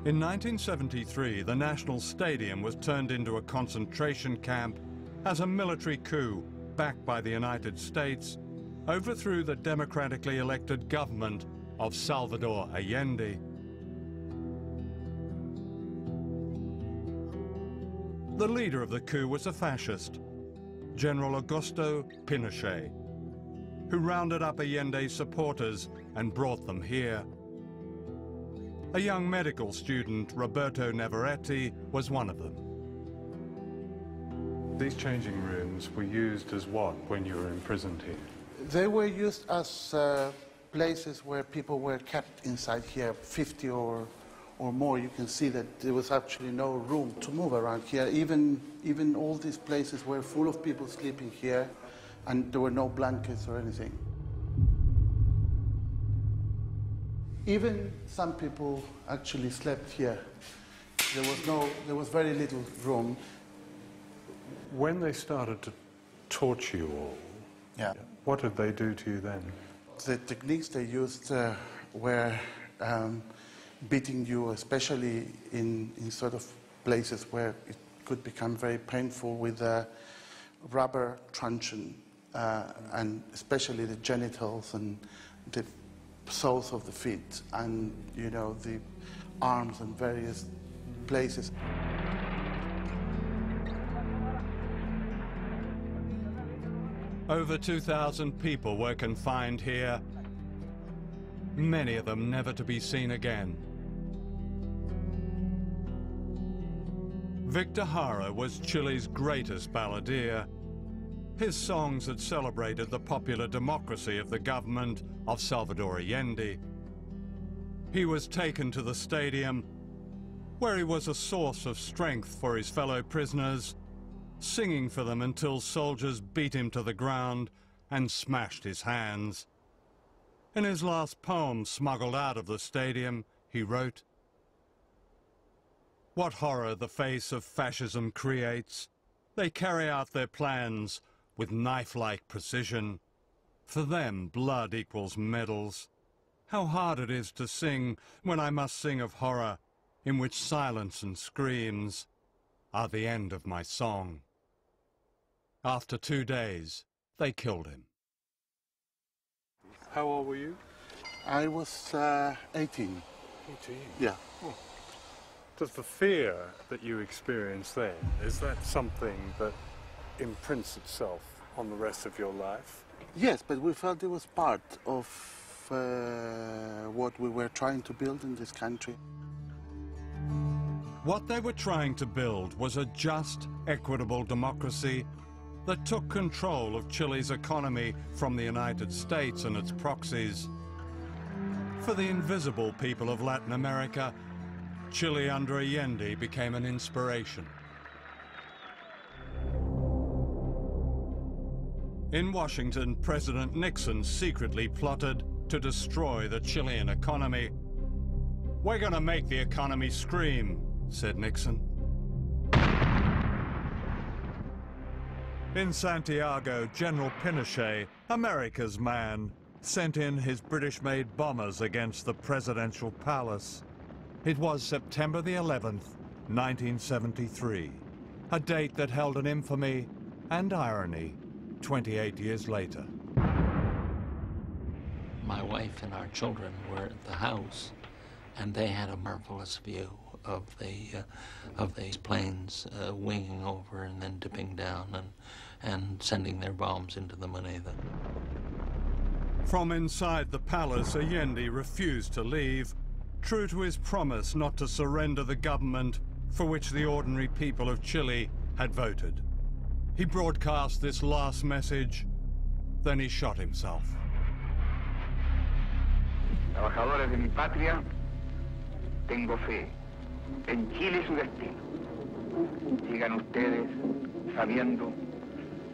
In 1973, the National Stadium was turned into a concentration camp as a military coup, backed by the United States, overthrew the democratically elected government of Salvador Allende. The leader of the coup was a fascist, General Augusto Pinochet, who rounded up Allende's supporters and brought them here. A young medical student, Roberto Navarrete, was one of them. These changing rooms were used as what when you were imprisoned here? They were used as places where people were kept inside here, 50 or more. You can see that there was actually no room to move around here. Even all these places were full of people sleeping here, and there were no blankets or anything. Even some people actually slept here. There was very little room. When they started to torture you all, what did they do to you then? The techniques they used were beating you, especially in sort of places where it could become very painful, with a rubber truncheon, and especially the genitals and the soles of the feet, and the arms and various places. Over 2,000 people were confined here, many of them never to be seen again. Victor Jara was Chile's greatest balladeer. His songs had celebrated the popular democracy of the government of Salvador Allende. He was taken to the stadium, where he was a source of strength for his fellow prisoners, singing for them until soldiers beat him to the ground and smashed his hands. In his last poem, smuggled out of the stadium, he wrote, "What horror the face of fascism creates. They carry out their plans with knife-like precision. For them, blood equals medals. How hard it is to sing when I must sing of horror, in which silence and screams are the end of my song." After 2 days, they killed him. How old were you? I was 18. 18? Yeah. Oh. Does the fear that you experienced then, is that something that imprints itself on the rest of your life? Yes, but we felt it was part of what we were trying to build in this country. What they were trying to build was a just, equitable democracy that took control of Chile's economy from the United States and its proxies. For the invisible people of Latin America, Chile under Allende became an inspiration. In Washington, President Nixon secretly plotted to destroy the Chilean economy. "We're going to make the economy scream," said Nixon. In Santiago, General Pinochet, America's man, sent in his British-made bombers against the presidential palace. It was September the 11th, 1973, a date that held an infamy and irony 28 years later. My wife and our children were at the house, and they had a marvelous view of these planes winging over and then dipping down and sending their bombs into the Moneda. From inside the palace, Allende refused to leave, true to his promise not to surrender the government for which the ordinary people of Chile had voted. He broadcast this last message, then he shot himself. Trabajadores de mi patria, tengo fe en Chile y su destino. Sigan ustedes sabiendo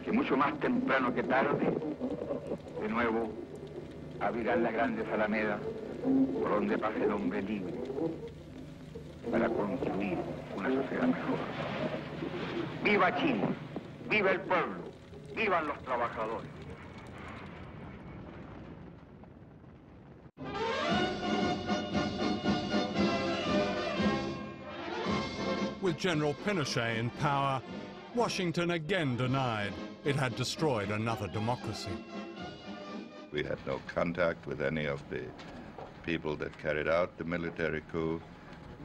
que mucho más temprano que tarde, de nuevo abrirán las grandes alamedas por donde pase el hombre libre para construir una sociedad mejor. ¡Viva Chile! ¡Viva el pueblo! ¡Vivan los trabajadores! With General Pinochet in power, Washington again denied it had destroyed another democracy. We had no contact with any of the people that carried out the military coup,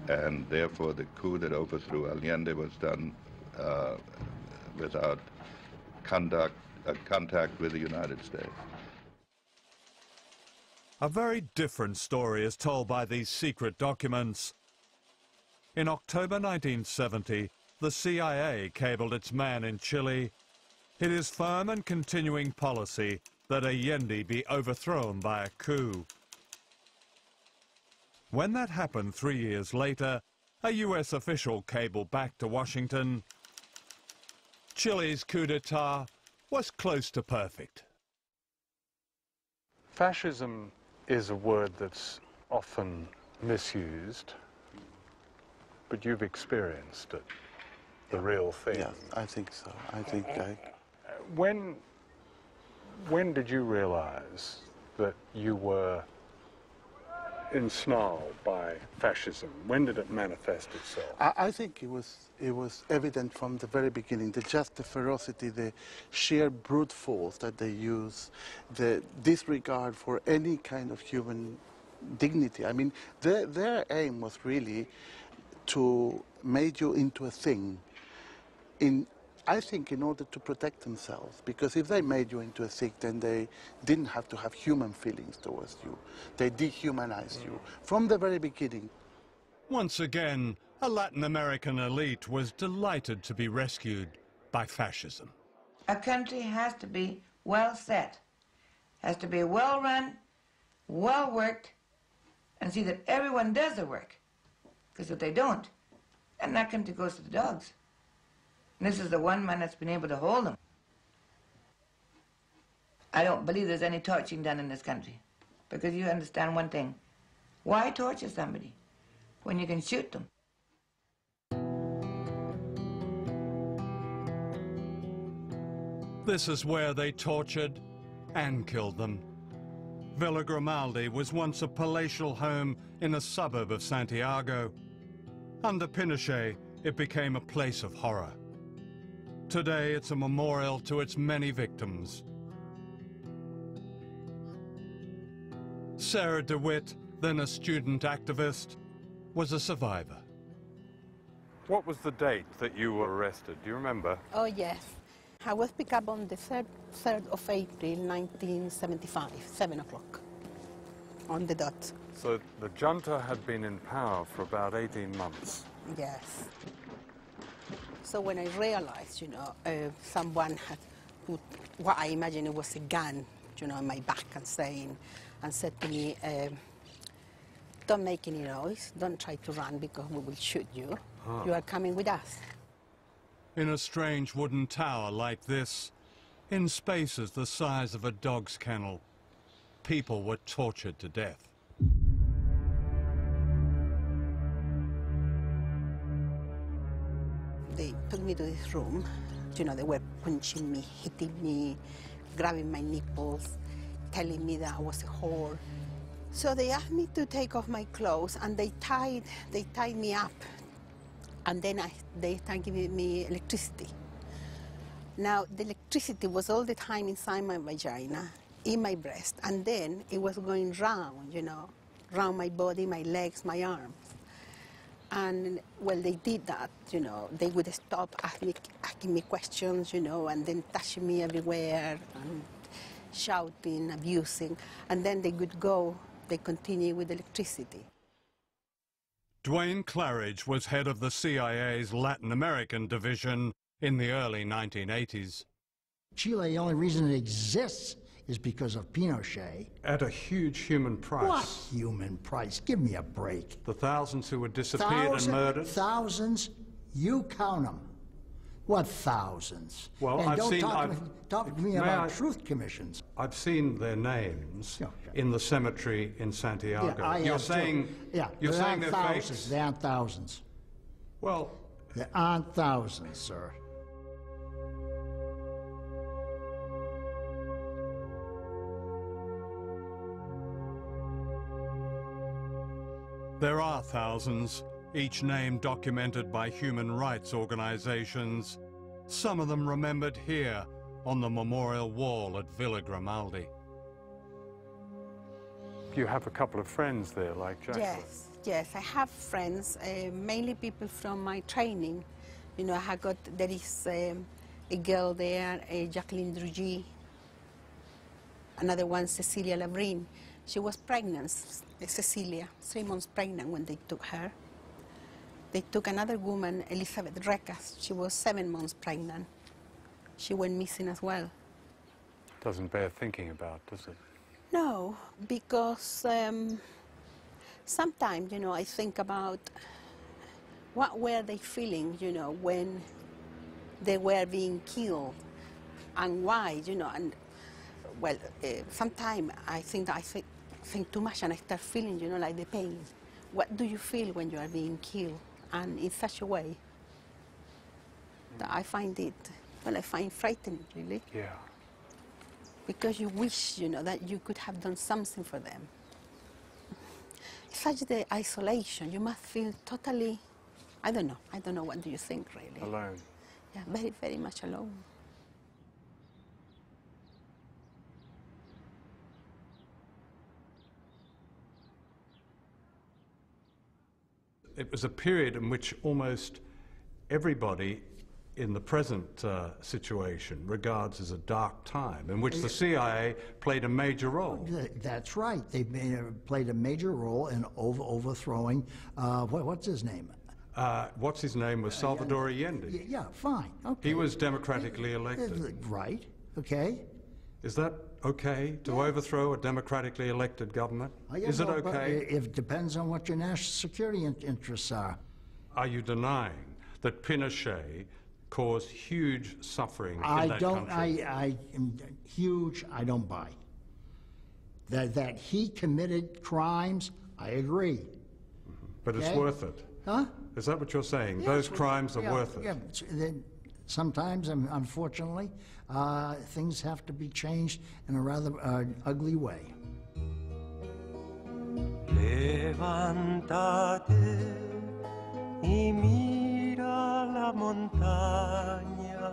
and therefore the coup that overthrew Allende was done without contact with the United States. A very different story is told by these secret documents. In October 1970, the CIA cabled its man in Chile. It is firm and continuing policy that Allende be overthrown by a coup. When that happened 3 years later, a US official cabled back to Washington. Chile's coup d'etat was close to perfect. Fascism is a word that's often misused, but you've experienced it, the real thing. Yeah, I think so. I think When did you realize that you were ensnarled by fascism? When did it manifest itself? I think it was evident from the very beginning, the ferocity, the sheer brute force that they use, the disregard for any kind of human dignity. I mean, their aim was really to make you into a thing in I think in order to protect themselves, because if they made you into a Sikh, then they didn't have to have human feelings towards you. They dehumanized you from the very beginning. Once again, a Latin American elite was delighted to be rescued by fascism. A country has to be well set, has to be well run, well worked, and see that everyone does the work. Because if they don't, then that country goes to the dogs. And this is the one man that's been able to hold them. I don't believe there's any torturing done in this country. Because you understand one thing. Why torture somebody when you can shoot them? This is where they tortured and killed them. Villa Grimaldi was once a palatial home in a suburb of Santiago. Under Pinochet, it became a place of horror. Today, it's a memorial to its many victims. Sarah DeWitt, then a student activist, was a survivor. What was the date that you were arrested? Do you remember? Oh, yes. I was picked up on the 3rd of April, 1975, 7 o'clock, on the dot. So the junta had been in power for about 18 months. Yes. So when I realized, someone had put what I imagine it was a gun, on my back and said to me, don't make any noise, don't try to run because we will shoot you. You are coming with us. In a strange wooden tower like this, in spaces the size of a dog's kennel, people were tortured to death. They took me to this room. They were punching me, hitting me, grabbing my nipples, telling me that I was a whore. So they asked me to take off my clothes, and they tied me up. And then they started giving me electricity. Now, the electricity was all the time inside my vagina, in my breast, and then it was going round, round my body, my legs, my arms. And, well, they did that, They would stop asking me questions, and then touching me everywhere, and shouting, abusing. And then they would go, they continue with electricity. Duane Claridge was head of the CIA's Latin American division in the early 1980s. Chile, the only reason it exists is because of Pinochet. At a huge human price. What human price? Give me a break. The thousands who were disappeared and murdered? Thousands? You count them. What thousands? Well, and I've don't seen... talk to me about truth commissions. I've seen their names in the cemetery in Santiago. Yeah, you're saying... Yeah, you're saying they're thousands. fakes? There aren't thousands. Well... There aren't thousands, sir. There are thousands, each name documented by human rights organizations, some of them remembered here on the memorial wall at Villa Grimaldi. You have a couple of friends there, like Jacqueline. Yes, I have friends, mainly people from my training. There is a girl there, Jacqueline Drugy, another one, Cecilia Labrin. She was pregnant, Cecilia, 3 months pregnant when they took her. They took another woman, Elizabeth Recas. She was 7 months pregnant. She went missing as well. Doesn't bear thinking about, does it? No, because sometimes, I think about what were they feeling, when they were being killed, and why, and well, sometimes I think too much, and I start feeling, like the pain. What do you feel when you are being killed, and in such a way that I find it, I find frightening, really. Yeah. Because you wish, that you could have done something for them. Such the isolation, you must feel totally, I don't know, what do you think, really? Alone. Yeah, very, very much alone. It was a period in which almost everybody in the present situation regards as a dark time in which the CIA played a major role. That's right. They played a major role in overthrowing, what's his name? What's his name was Salvador Allende. Yeah, fine. Okay. He was democratically elected. Right. Okay. Is that okay to overthrow a democratically elected government? Is it okay? It depends on what your national security interests are. Are you denying that Pinochet caused huge suffering in that country? I don't buy. That he committed crimes, I agree. But it's worth it. Huh? Is that what you're saying? Those crimes are worth it? Yeah. Sometimes, unfortunately, things have to be changed in a rather ugly way. Levántate y mira la montaña,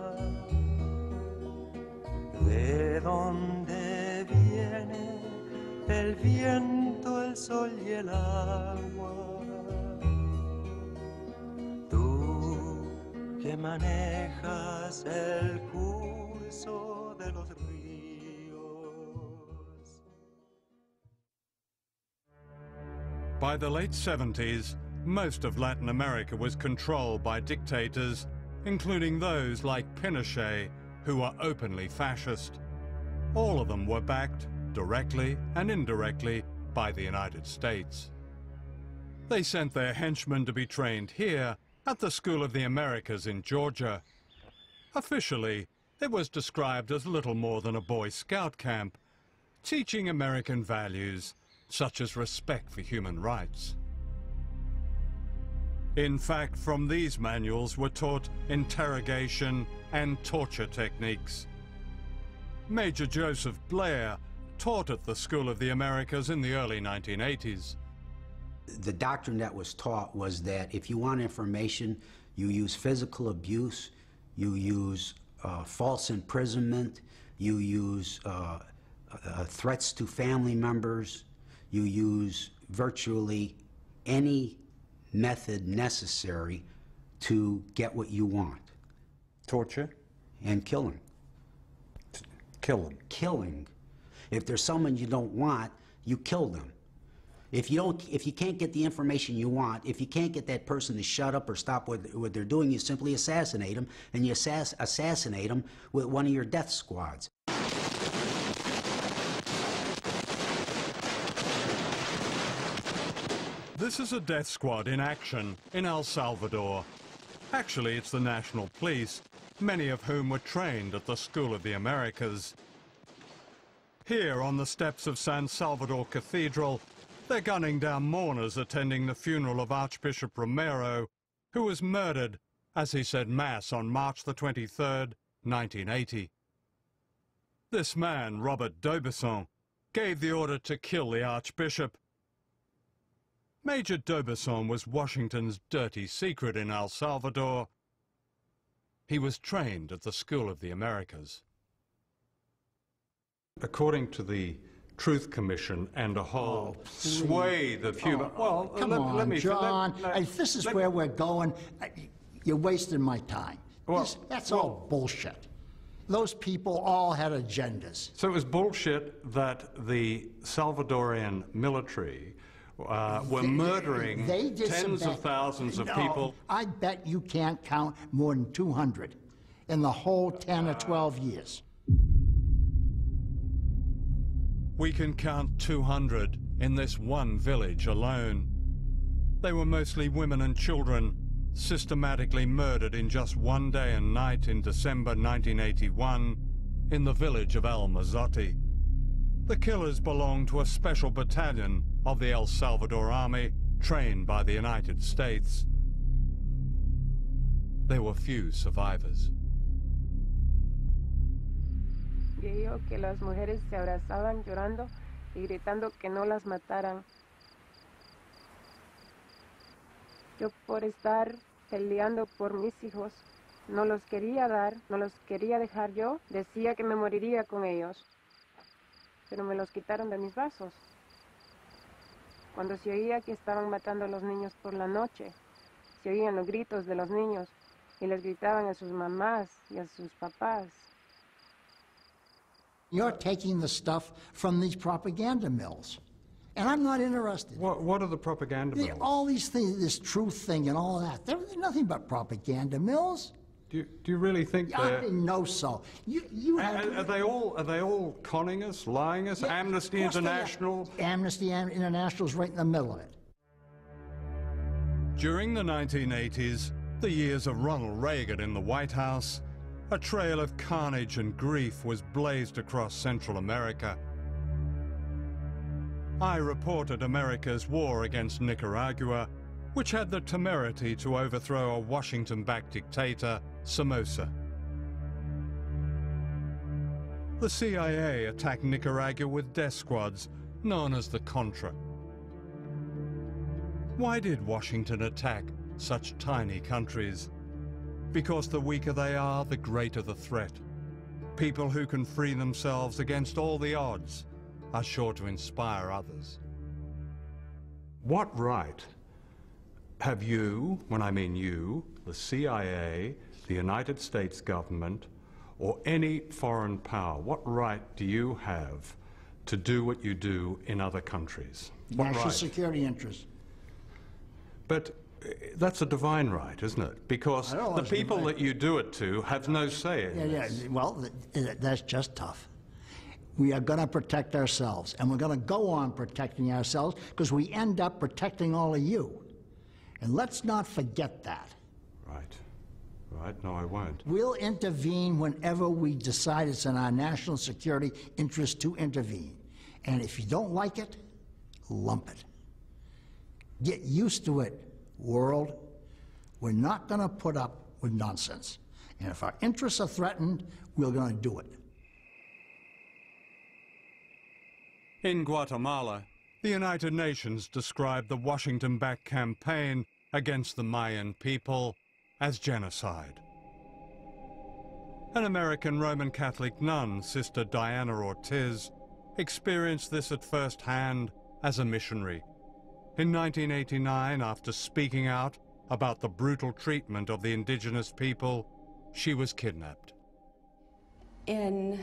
de donde viene el viento, el sol y el agua. Tú que manejas el curso de los ríos. By the late 70s, most of Latin America was controlled by dictators, including those like Pinochet, who were openly fascist. All of them were backed, directly and indirectly, by the United States. They sent their henchmen to be trained here at the School of the Americas in Georgia. Officially, it was described as little more than a Boy Scout camp, teaching American values such as respect for human rights. In fact, from these manuals were taught interrogation and torture techniques. Major Joseph Blair taught at the School of the Americas in the early 1980s. The doctrine that was taught was that if you want information, you use physical abuse, you use false imprisonment, you use threats to family members, you use virtually any method necessary to get what you want. Torture? And killing. Killing? Killing. If there's someone you don't want, you kill them. If you can't get the information you want, if you can't get that person to shut up or stop what they're doing, you simply assassinate them, and you assassinate them with one of your death squads. This is a death squad in action in El Salvador. Actually, it's the National Police, many of whom were trained at the School of the Americas. Here on the steps of San Salvador Cathedral, they're gunning down mourners attending the funeral of Archbishop Romero, who was murdered as he said Mass on March the 23rd, 1980. This man, Robert d'Aubusson, gave the order to kill the Archbishop. Major d'Aubusson was Washington's dirty secret in El Salvador. He was trained at the School of the Americas. According to the Truth Commission and a whole swathe of human... Come on, John. This is where we're going. You're wasting my time. That's all bullshit. Those people all had agendas. So it was bullshit that the Salvadorian military were murdering tens of thousands of people. I bet you can't count more than 200 in the whole 10 or 12 years. We can count 200 in this one village alone. They were mostly women and children, systematically murdered in just one day and night in December 1981 in the village of El Mazote. The killers belonged to a special battalion of the El Salvador Army, trained by the United States. There were few survivors. Dijo que las mujeres se abrazaban llorando y gritando que no las mataran. Yo por estar peleando por mis hijos, no los quería dar, no los quería dejar yo, decía que me moriría con ellos, pero me los quitaron de mis brazos. Cuando se oía que estaban matando a los niños por la noche, se oían los gritos de los niños y les gritaban a sus mamás y a sus papás. You're taking the stuff from these propaganda mills. And I'm not interested. What are the propaganda mills? All these things, this truth thing and all that, they're nothing but propaganda mills. Do you really think I didn't know so. Are they all conning us, lying us? Yeah, Amnesty International? Amnesty International's right in the middle of it. During the 1980s, the years of Ronald Reagan in the White House, a trail of carnage and grief was blazed across Central America. I reported America's war against Nicaragua, which had the temerity to overthrow a Washington-backed dictator, Somoza. The CIA attacked Nicaragua with death squads known as the Contra. Why did Washington attack such tiny countries? Because the weaker they are, the greater the threat. People who can free themselves against all the odds are sure to inspire others. What right have you, when I mean you, the CIA, the United States government, or any foreign power, what right do you have to do what you do in other countries? What National right? security interests. But that's a divine right, isn't it? Because the people that you do it to have no say in this. Well, that's just tough. We are going to protect ourselves, and we're going to go on protecting ourselves because we end up protecting all of you. And let's not forget that. Right. Right? No, I won't. We'll intervene whenever we decide it's in our national security interest to intervene. And if you don't like it, lump it. Get used to it, world. We're not going to put up with nonsense. And if our interests are threatened, we're going to do it. In Guatemala, the United Nations described the Washington-backed campaign against the Mayan people as genocide. An American Roman Catholic nun, Sister Diana Ortiz, experienced this at first hand as a missionary. In 1989, after speaking out about the brutal treatment of the indigenous people, she was kidnapped. In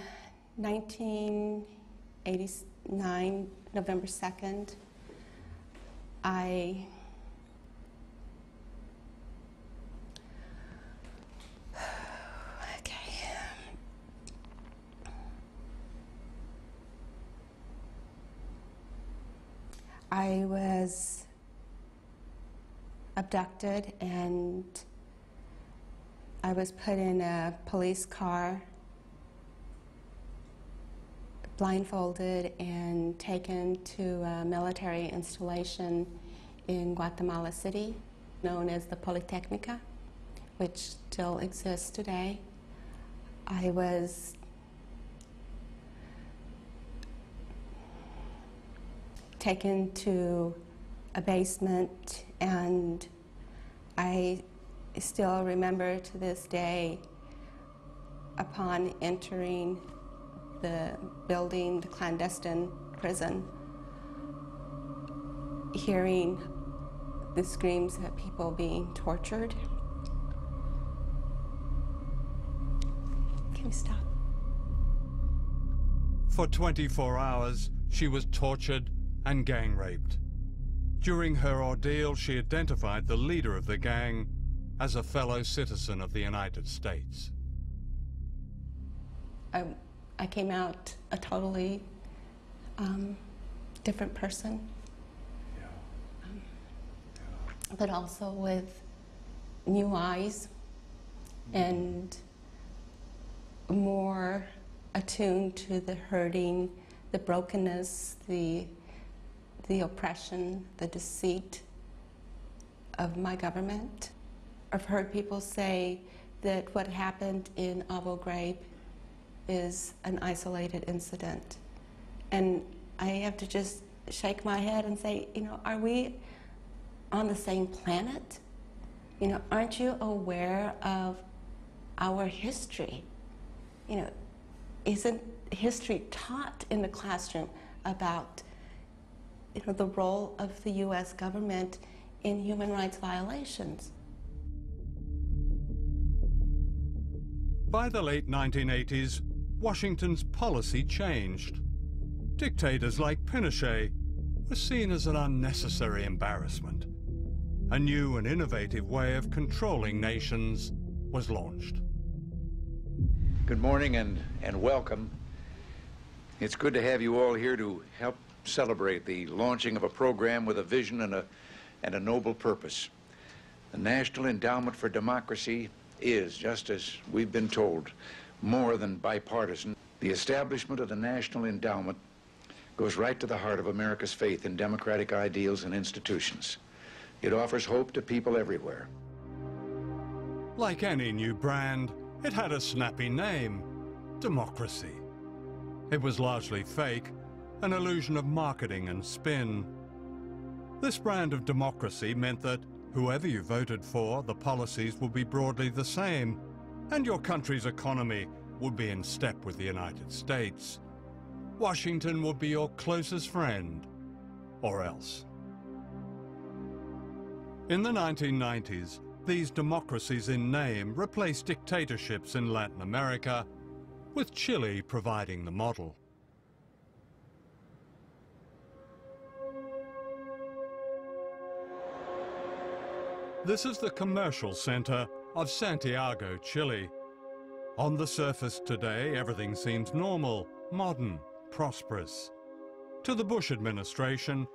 1989, November 2nd, I was abducted and I was put in a police car, blindfolded, and taken to a military installation in Guatemala City, known as the Polytechnica, which still exists today. I was taken to a basement, and I still remember to this day, upon entering the building, the clandestine prison, hearing the screams of people being tortured. Can we stop? For 24 hours, she was tortured and gang raped. During her ordeal, she identified the leader of the gang as a fellow citizen of the United States. I came out a totally different person, but also with new eyes and more attuned to the hurting, the brokenness, the oppression, the deceit of my government. I've heard people say that what happened in Abu Ghraib is an isolated incident. And I have to just shake my head and say, you know, are we on the same planet? You know, aren't you aware of our history? You know, isn't history taught in the classroom about, you know, the role of the U.S. government in human rights violations? By the late 1980s, Washington's policy changed. Dictators like Pinochet were seen as an unnecessary embarrassment. A new and innovative way of controlling nations was launched. Good morning and welcome. It's good to have you all here to help celebrate the launching of a program with a vision and a noble purpose. The National Endowment for Democracy is, just as we've been told, more than bipartisan. The establishment of the National Endowment goes right to the heart of America's faith in democratic ideals and institutions. It offers hope to people everywhere. Like any new brand, it had a snappy name, democracy. It was largely fake, an illusion of marketing and spin. This brand of democracy meant that whoever you voted for, the policies would be broadly the same, and your country's economy would be in step with the United States. Washington would be your closest friend, or else. In the 1990s, these democracies in name replaced dictatorships in Latin America, with Chile providing the model. This is the commercial center of Santiago, Chile. On the surface today, everything seems normal, modern, prosperous. To the Bush administration,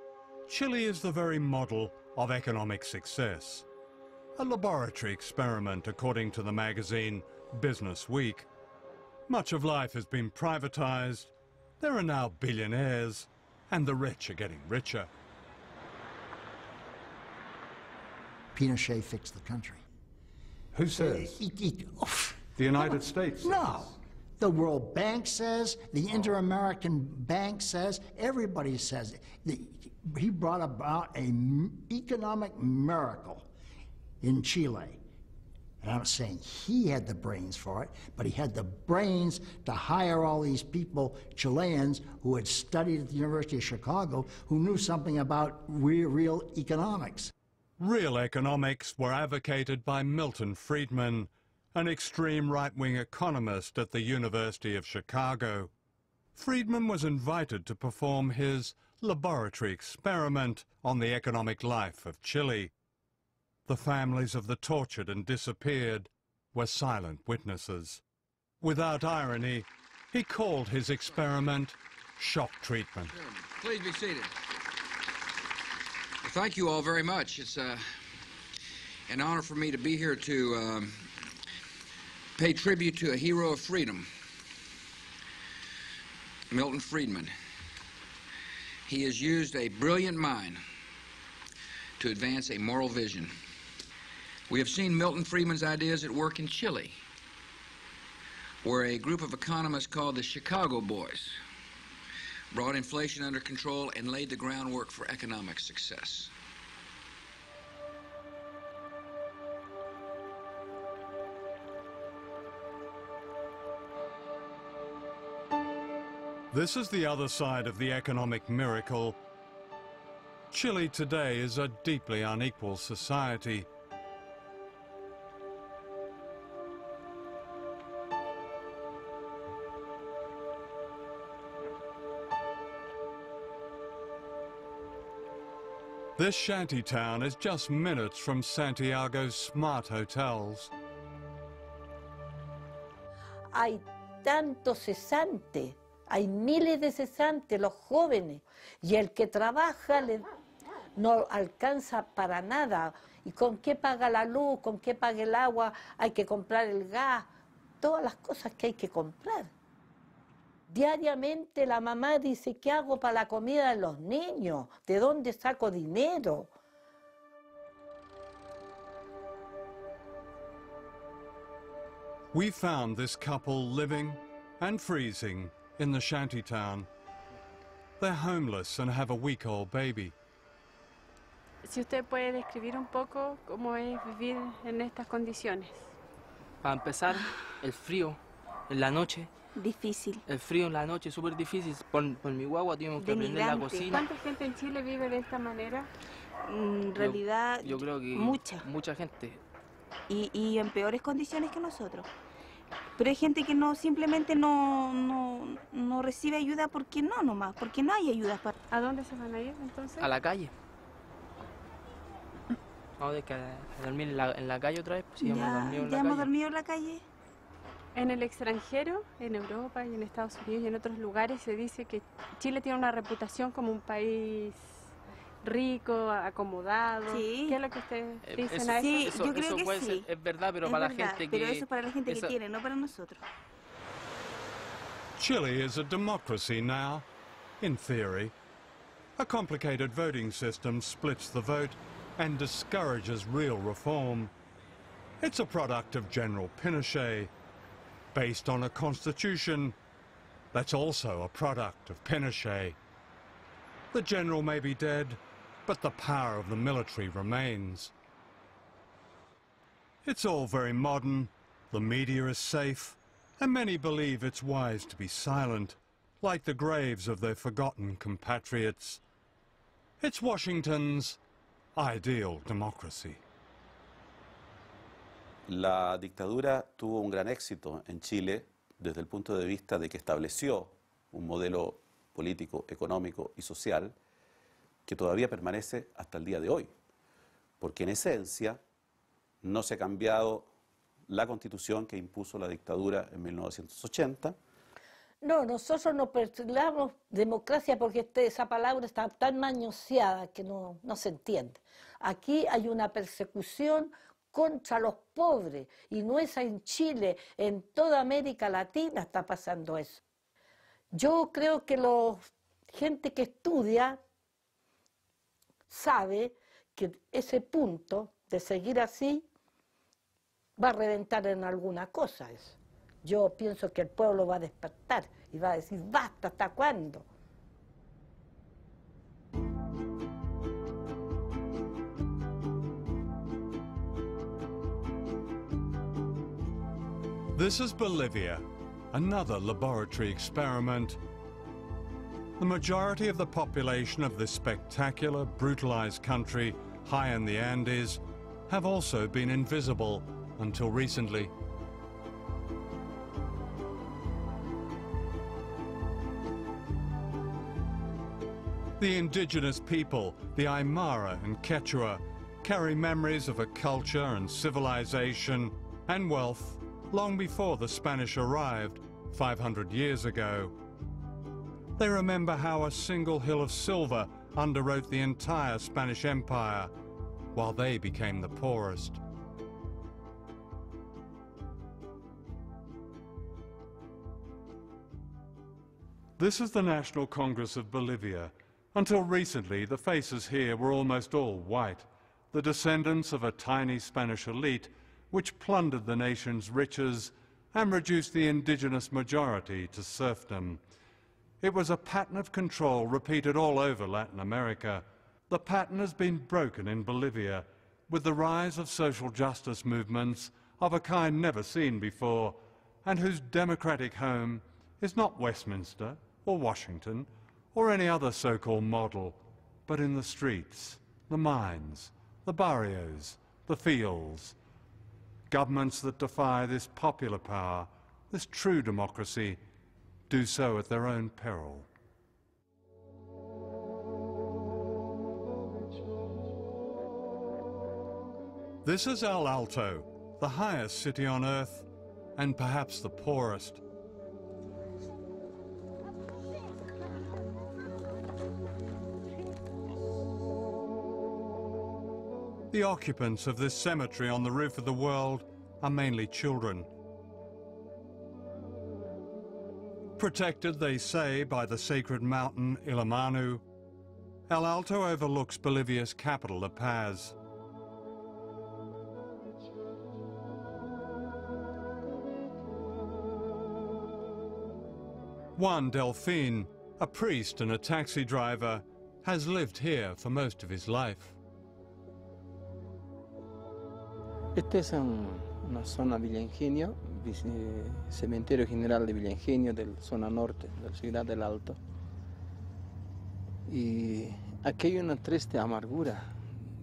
Chile is the very model of economic success. A laboratory experiment, according to the magazine Business Week. Much of life has been privatized. There are now billionaires, and the rich are getting richer. Pinochet fixed the country. Who says? The United States says. No. The World Bank says, the Inter-American Bank says, everybody says it. He brought about an economic miracle in Chile. And I'm not saying he had the brains for it, but he had the brains to hire all these people, Chileans, who had studied at the University of Chicago, who knew something about real economics. Real economics were advocated by Milton Friedman, an extreme right-wing economist at the University of Chicago. Friedman was invited to perform his laboratory experiment on the economic life of Chile. The families of the tortured and disappeared were silent witnesses. Without irony, he called his experiment shock treatment. Please be seated. Well, thank you all very much. It's an honor for me to be here to pay tribute to a hero of freedom, Milton Friedman. He has used a brilliant mind to advance a moral vision. We have seen Milton Friedman's ideas at work in Chile, where a group of economists called the Chicago Boys brought inflation under control and laid the groundwork for economic success. This is the other side of the economic miracle. Chile today is a deeply unequal society. This shanty town is just minutes from Santiago's smart hotels. Hay tantos cesantes, hay miles de cesantes, los jóvenes, y el que trabaja no alcanza para nada. ¿Y con qué paga la luz? ¿Con qué paga el agua? Hay que comprar el gas, todas las cosas que hay que comprar. Diariamente la mamá dice, ¿qué hago para la comida de los niños? ¿De dónde saco dinero? We found this couple living and freezing in the shantytown. They're homeless and have a week-old baby. Si usted puede describir un poco cómo es vivir en estas condiciones. Para empezar, el frío en la noche. Difícil. El frío en la noche es súper difícil. Por mi guagua tuvimos que aprender la cocina. ¿Cuánta gente en Chile vive de esta manera? En realidad, yo creo que mucha. Mucha gente. Y en peores condiciones que nosotros. Pero hay gente que no simplemente no recibe ayuda porque no nomás, porque no hay ayuda. ¿A dónde se van a ir entonces? A la calle. Vamos a dormir en la calle otra vez. Pues, ¿Ya hemos dormido en la calle? En el extranjero, en Europa y en Estados Unidos y en otros lugares se dice que Chile tiene una reputación como un país rico, acomodado. Sí. ¿Qué es lo que ustedes dicen a eso? Sí, yo creo que puede sí. ser, es verdad, pero Es para verdad, la gente que... Pero eso es para la gente que tiene, no para nosotros. Chile is a democracy now, in theory. A complicated voting system splits the vote and discourages real reform. It's a product of General Pinochet, based on a constitution that's also a product of Pinochet. The general may be dead, but the power of the military remains. It's all very modern, the media is safe, and many believe it's wise to be silent, like the graves of their forgotten compatriots. It's Washington's ideal democracy. La dictadura tuvo un gran éxito en Chile desde el punto de vista de que estableció un modelo político, económico y social que todavía permanece hasta el día de hoy, porque en esencia no se ha cambiado la Constitución que impuso la dictadura en 1980. No, nosotros no perseguimos democracia porque esa palabra está tan manoseada que no se entiende. Aquí hay una persecución contra los pobres, y no es en Chile, en toda América Latina está pasando eso. Yo creo que la gente que estudia sabe que ese punto de seguir así va a reventar en alguna cosa eso. Yo pienso que el pueblo va a despertar y va a decir, basta, ¿hasta cuándo? This is Bolivia, another laboratory experiment. The majority of the population of this spectacular, brutalized country, high in the Andes, have also been invisible until recently. The indigenous people, the Aymara and Quechua, carry memories of a culture and civilization and wealth long before the Spanish arrived 500 years ago. They remember how a single hill of silver underwrote the entire Spanish Empire, while they became the poorest. This is the National Congress of Bolivia. Until recently, the faces here were almost all white, the descendants of a tiny Spanish elite which plundered the nation's riches and reduced the indigenous majority to serfdom. It was a pattern of control repeated all over Latin America. The pattern has been broken in Bolivia with the rise of social justice movements of a kind never seen before, and whose democratic home is not Westminster or Washington or any other so-called model, but in the streets, the mines, the barrios, the fields. Governments that defy this popular power, this true democracy, do so at their own peril. This is El Alto, the highest city on earth, and perhaps the poorest. The occupants of this cemetery on the roof of the world are mainly children. Protected, they say, by the sacred mountain Illimani, El Alto overlooks Bolivia's capital, La Paz. Juan Delfin, a priest and a taxi driver, has lived here for most of his life. Esta es una zona Villa Ingenio, cementerio general de Villa Ingenio, de la zona norte de la ciudad del Alto. Y aquí hay una triste amargura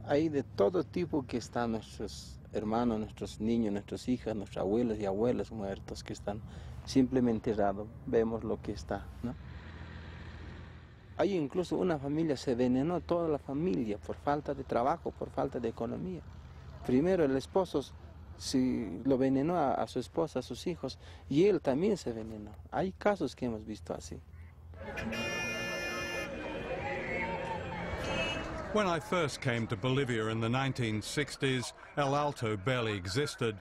Hay de todo tipo que están nuestros hermanos, nuestros niños, nuestras hijas, nuestros abuelos y abuelas muertos que están simplemente enterrados. Vemos lo que está, ¿no? Hay incluso una familia, se envenenó toda la familia por falta de trabajo, por falta de economía. Primero el esposo lo envenenó a su esposa, a sus hijos, y él también se envenenó. Hay casos que hemos visto así. When I first came to Bolivia in the 1960s, El Alto barely existed.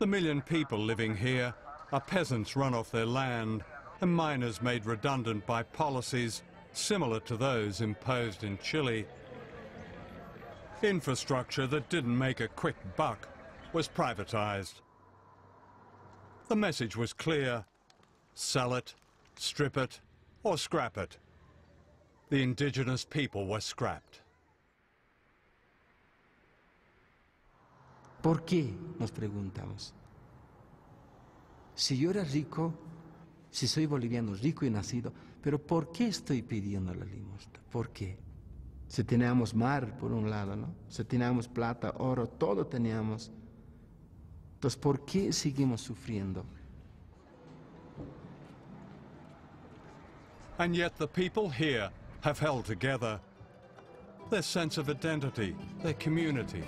The million people living here are peasants run off their land and miners made redundant by policies similar to those imposed in Chile. Infrastructure that didn't make a quick buck was privatized. The message was clear: sell it, strip it, or scrap it. The indigenous people were scrapped. ¿Por qué? Nos preguntamos. Si yo era rico, si soy boliviano rico y nacido, pero ¿por qué estoy pidiendo la limosna? ¿Por qué? Si teníamos mar por un lado, ¿no? Si teníamos plata, oro, todo teníamos. Entonces, ¿por qué seguimos sufriendo? And yet the people here have held together. Their sense of identity, their community.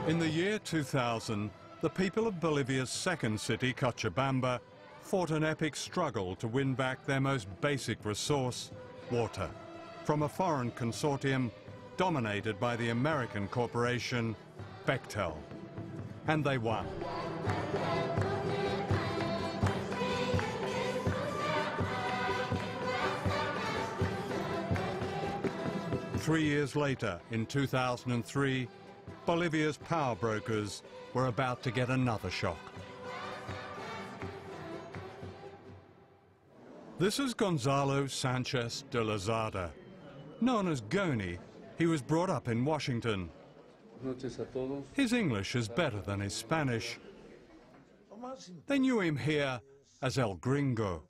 In the year 2000, the people of Bolivia's second city, Cochabamba, fought an epic struggle to win back their most basic resource, water, from a foreign consortium dominated by the American corporation Bechtel. And they won. Three years later, in 2003, Bolivia's power brokers were about to get another shock. This is Gonzalo Sanchez de Lozada. Known as Goni, he was brought up in Washington. His English is better than his Spanish. They knew him here as El Gringo.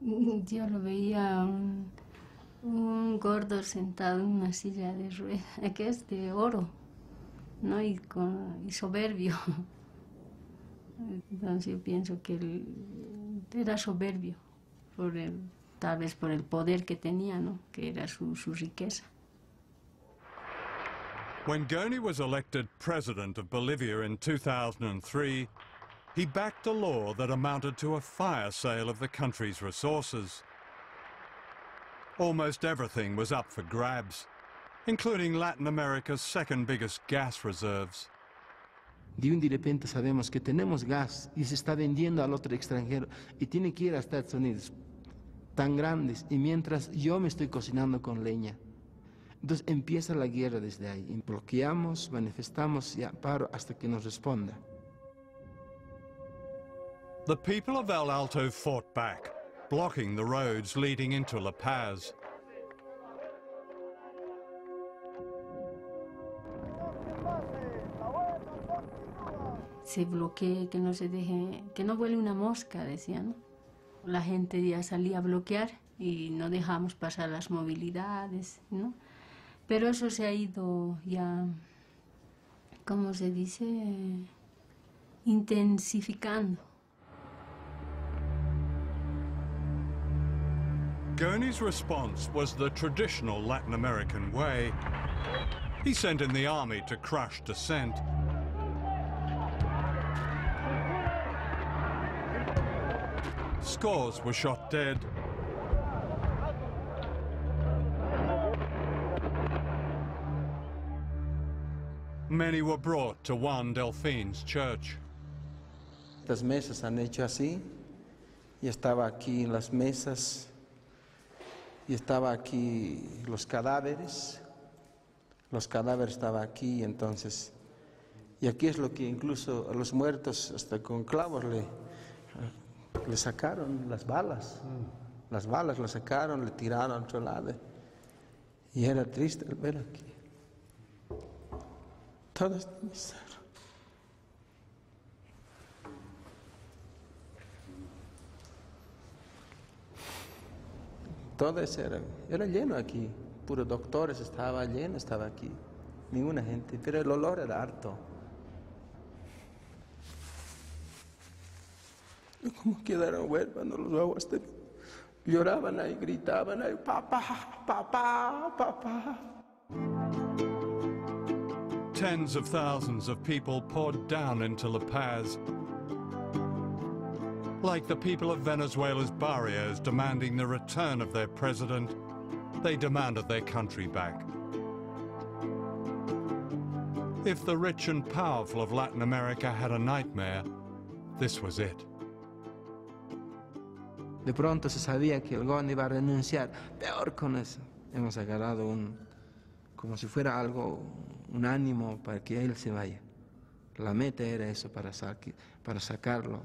Yo lo veía un gordo sentado en una silla de ruedas, que es de oro, ¿no? Y soberbio. Entonces yo pienso que él era soberbio, tal vez por el poder que tenía, ¿no? Que era su riqueza. When Goni was elected president of Bolivia in 2003, he backed a law that amounted to a fire sale of the country's resources. Almost everything was up for grabs, including Latin America's second biggest gas reserves. De un de repente sabemos que tenemos gas y se está vendiendo al otro extranjero y tiene que ir a Estados Unidos, tan grandes, y mientras yo me estoy cocinando con leña. Entonces empieza la guerra desde ahí. Y bloqueamos, manifestamos y paro hasta que nos responda. The people of El Alto fought back, blocking the roads leading into La Paz. Se bloquee, que no se deje, que no vuele una mosca, decían, ¿no? La gente ya salía a bloquear y no dejamos pasar las movilidades, ¿no? Pero eso se ha ido ya, ¿cómo se dice? Intensificando. Goni's response was the traditional Latin American way. He sent in the army to crush dissent. Scores were shot dead. Many were brought to Juan Delfin's church. Las mesas han hecho así, y estaba aquí las mesas, y estaba aquí los cadáveres estaban aquí, entonces, y aquí es lo que incluso a los muertos hasta con clavos le sacaron las balas, Las balas lo sacaron, le tiraron a otro lado. Y era triste el ver aquí. Todo está miseria. Todo eso era lleno aquí. Puros doctores, estaba lleno, estaba aquí. Ninguna gente, pero el olor era harto. ¿Cómo quedaron huérfanos los aguas? Lloraban ahí, gritaban ahí, papá, papá, papá. Tens of thousands of people poured down into La Paz, like the people of Venezuela's barrios demanding the return of their president. They demanded their country back. If the rich and powerful of Latin America had a nightmare, this was it. De pronto se sabía que el GON iba a renunciar. Peor con eso. Hemos agarrado como si fuera algo, un ánimo para que él se vaya. La meta era eso, para sacarlo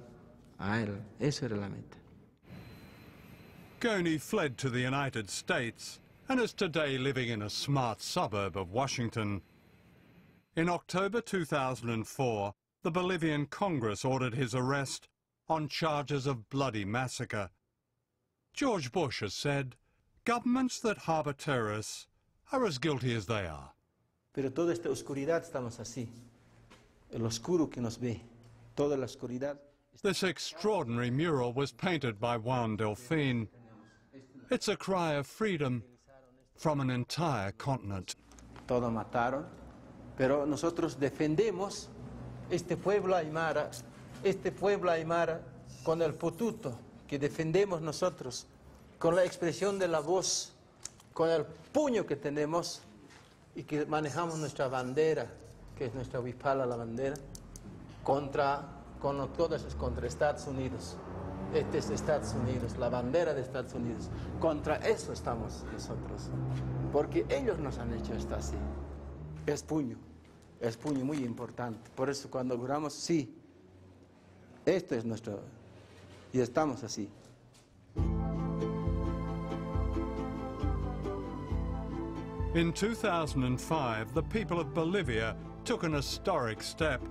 a él. Eso era la meta. Goni fled to the United States and is today living in a smart suburb of Washington. In October 2004, the Bolivian Congress ordered his arrest on charges of bloody massacre. George Bush has said, governments that harbor terrorists are as guilty as they are. Pero toda esta oscuridad estamos así. El oscuro que nos ve. Toda la oscuridad. This extraordinary mural was painted by Juan Delfin. It's a cry of freedom from an entire continent. Todo mataron, pero nosotros defendemos este pueblo aymara con el pututo que defendemos nosotros, con la expresión de la voz, con el puño que tenemos y que manejamos nuestra bandera, que es nuestra huipala, la bandera, contra Estados Unidos. Este es Estados Unidos, la bandera de Estados Unidos. Contra eso estamos nosotros, porque ellos nos han hecho esto así. Es puño muy importante. Por eso cuando juramos, sí, esto es nuestro, y estamos así. In 2005, the people of Bolivia took an historic step.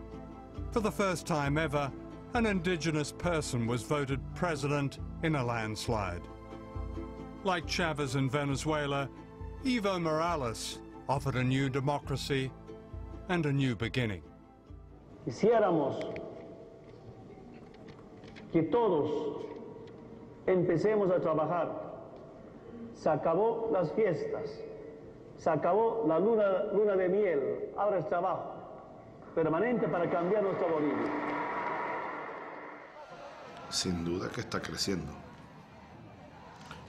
For the first time ever, an indigenous person was voted president in a landslide. Like Chavez in Venezuela, Evo Morales offered a new democracy and a new beginning. Quisiéramos que todos empecemos a trabajar. Se acabó las fiestas, se acabó la luna de miel, ahora es trabajo permanente para cambiar nuestra Bolivia. Sin duda que está creciendo,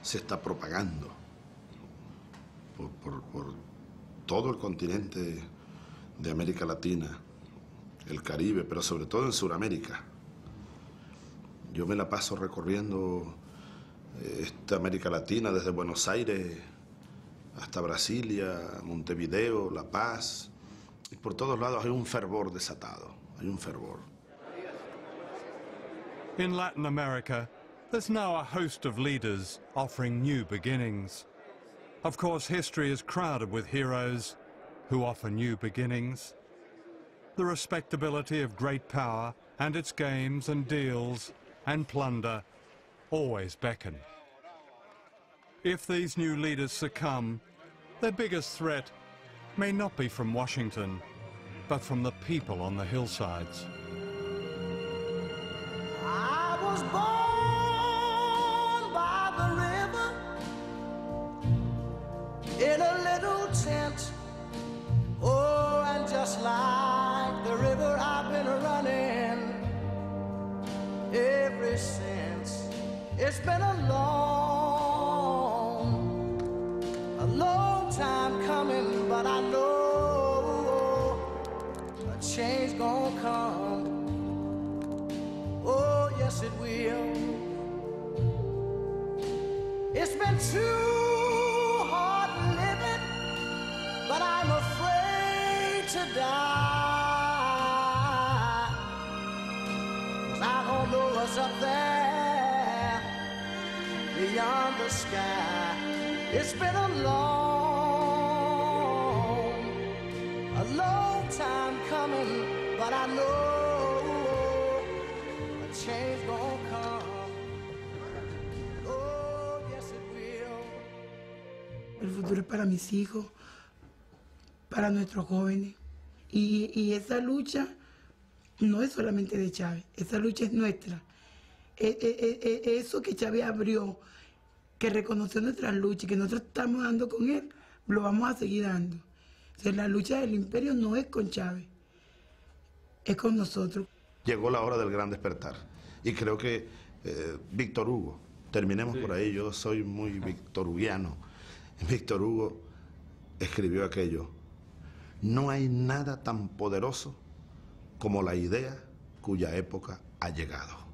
se está propagando por todo el continente de América Latina, el Caribe, pero sobre todo en Sudamérica. Yo me la paso recorriendo esta América Latina desde Buenos Aires hasta Brasilia, Montevideo, La Paz, y por todos lados hay un fervor desatado, hay un fervor. In Latin America, there's now a host of leaders offering new beginnings. Of course, history is crowded with heroes who offer new beginnings. The respectability of great power and its games and deals and plunder always beckon. If these new leaders succumb, their biggest threat may not be from Washington, but from the people on the hillsides. I was born by the river in a little tent. Oh, and just like the river I've been running ever since. It's been a long time coming, but I know a change gonna come. Oh, yes, it will. It's been too hard living, but I'm afraid to die. 'Cause I don't know what's up there beyond the sky. It's been a long time coming, but I know a change gonna come. Oh, yes it will. El futuro es para mis hijos, para nuestros jóvenes. Y esa lucha no es solamente de Chávez, esa lucha es nuestra. Eso que Chávez abrió, que reconoció nuestras luchas y que nosotros estamos dando con él, lo vamos a seguir dando. O sea, la lucha del imperio no es con Chávez, es con nosotros. Llegó la hora del gran despertar. Y creo que Víctor Hugo, terminemos por ahí, yo soy muy victorugiano. Víctor Hugo escribió aquello: no hay nada tan poderoso como la idea cuya época ha llegado.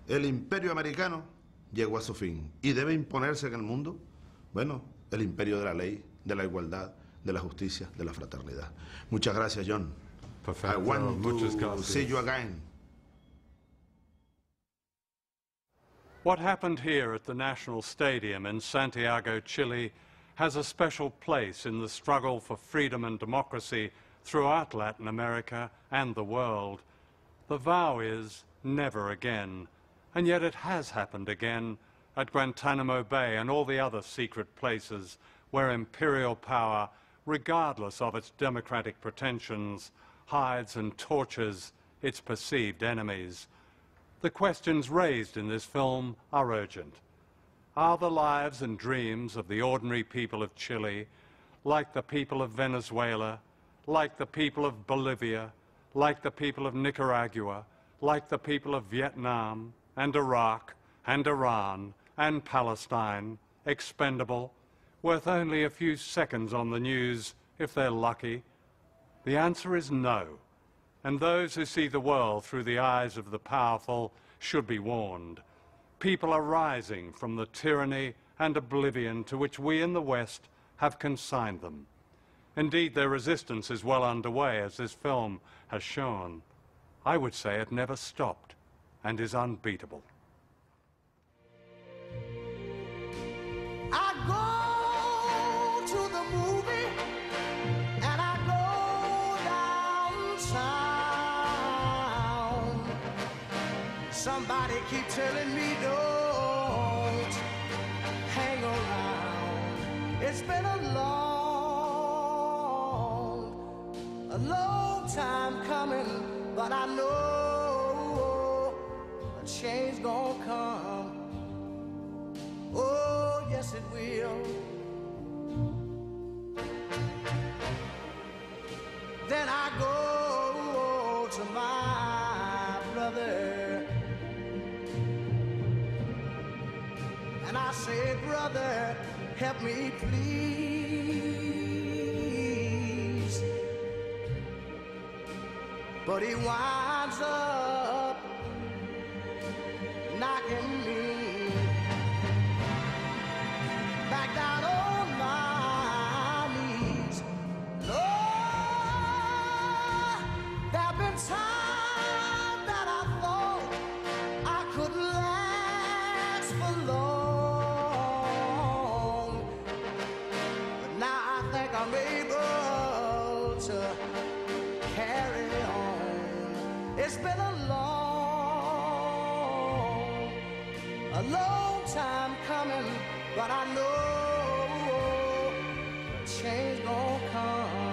El imperio americano llegó a su fin y debe imponerse en el mundo, bueno, el imperio de la ley, de la igualdad, de la justicia, de la fraternidad. Muchas gracias, John. Perfecto. I want Muchas to gracias. see you again. What happened here at the National Stadium in Santiago, Chile, has a special place in the struggle for freedom and democracy throughout Latin America and the world. The vow is never again, and yet it has happened again at Guantanamo Bay and all the other secret places where imperial power, regardless of its democratic pretensions, hides and tortures its perceived enemies. The questions raised in this film are urgent. Are the lives and dreams of the ordinary people of Chile, like the people of Venezuela, like the people of Bolivia, like the people of Nicaragua, like the people of Vietnam and Iraq and Iran and Palestine, expendable, worth only a few seconds on the news if they're lucky? The answer is no, and those who see the world through the eyes of the powerful should be warned. People are rising from the tyranny and oblivion to which we in the West have consigned them. Indeed, their resistance is well underway, as this film has shown. I would say it never stopped and is unbeatable. I go to the movie and I go downtown. Somebody keep telling me don't hang around. It's been a long time coming, but I know a change gonna come. Oh, yes it will. Then I go to my brother and I say, brother, help me please. But he winds up knocking me back down on my knees. Lord, there've been times that I thought I could last for long, but now I think I'm able to carry on. It's been a long time coming, but I know a change gonna come.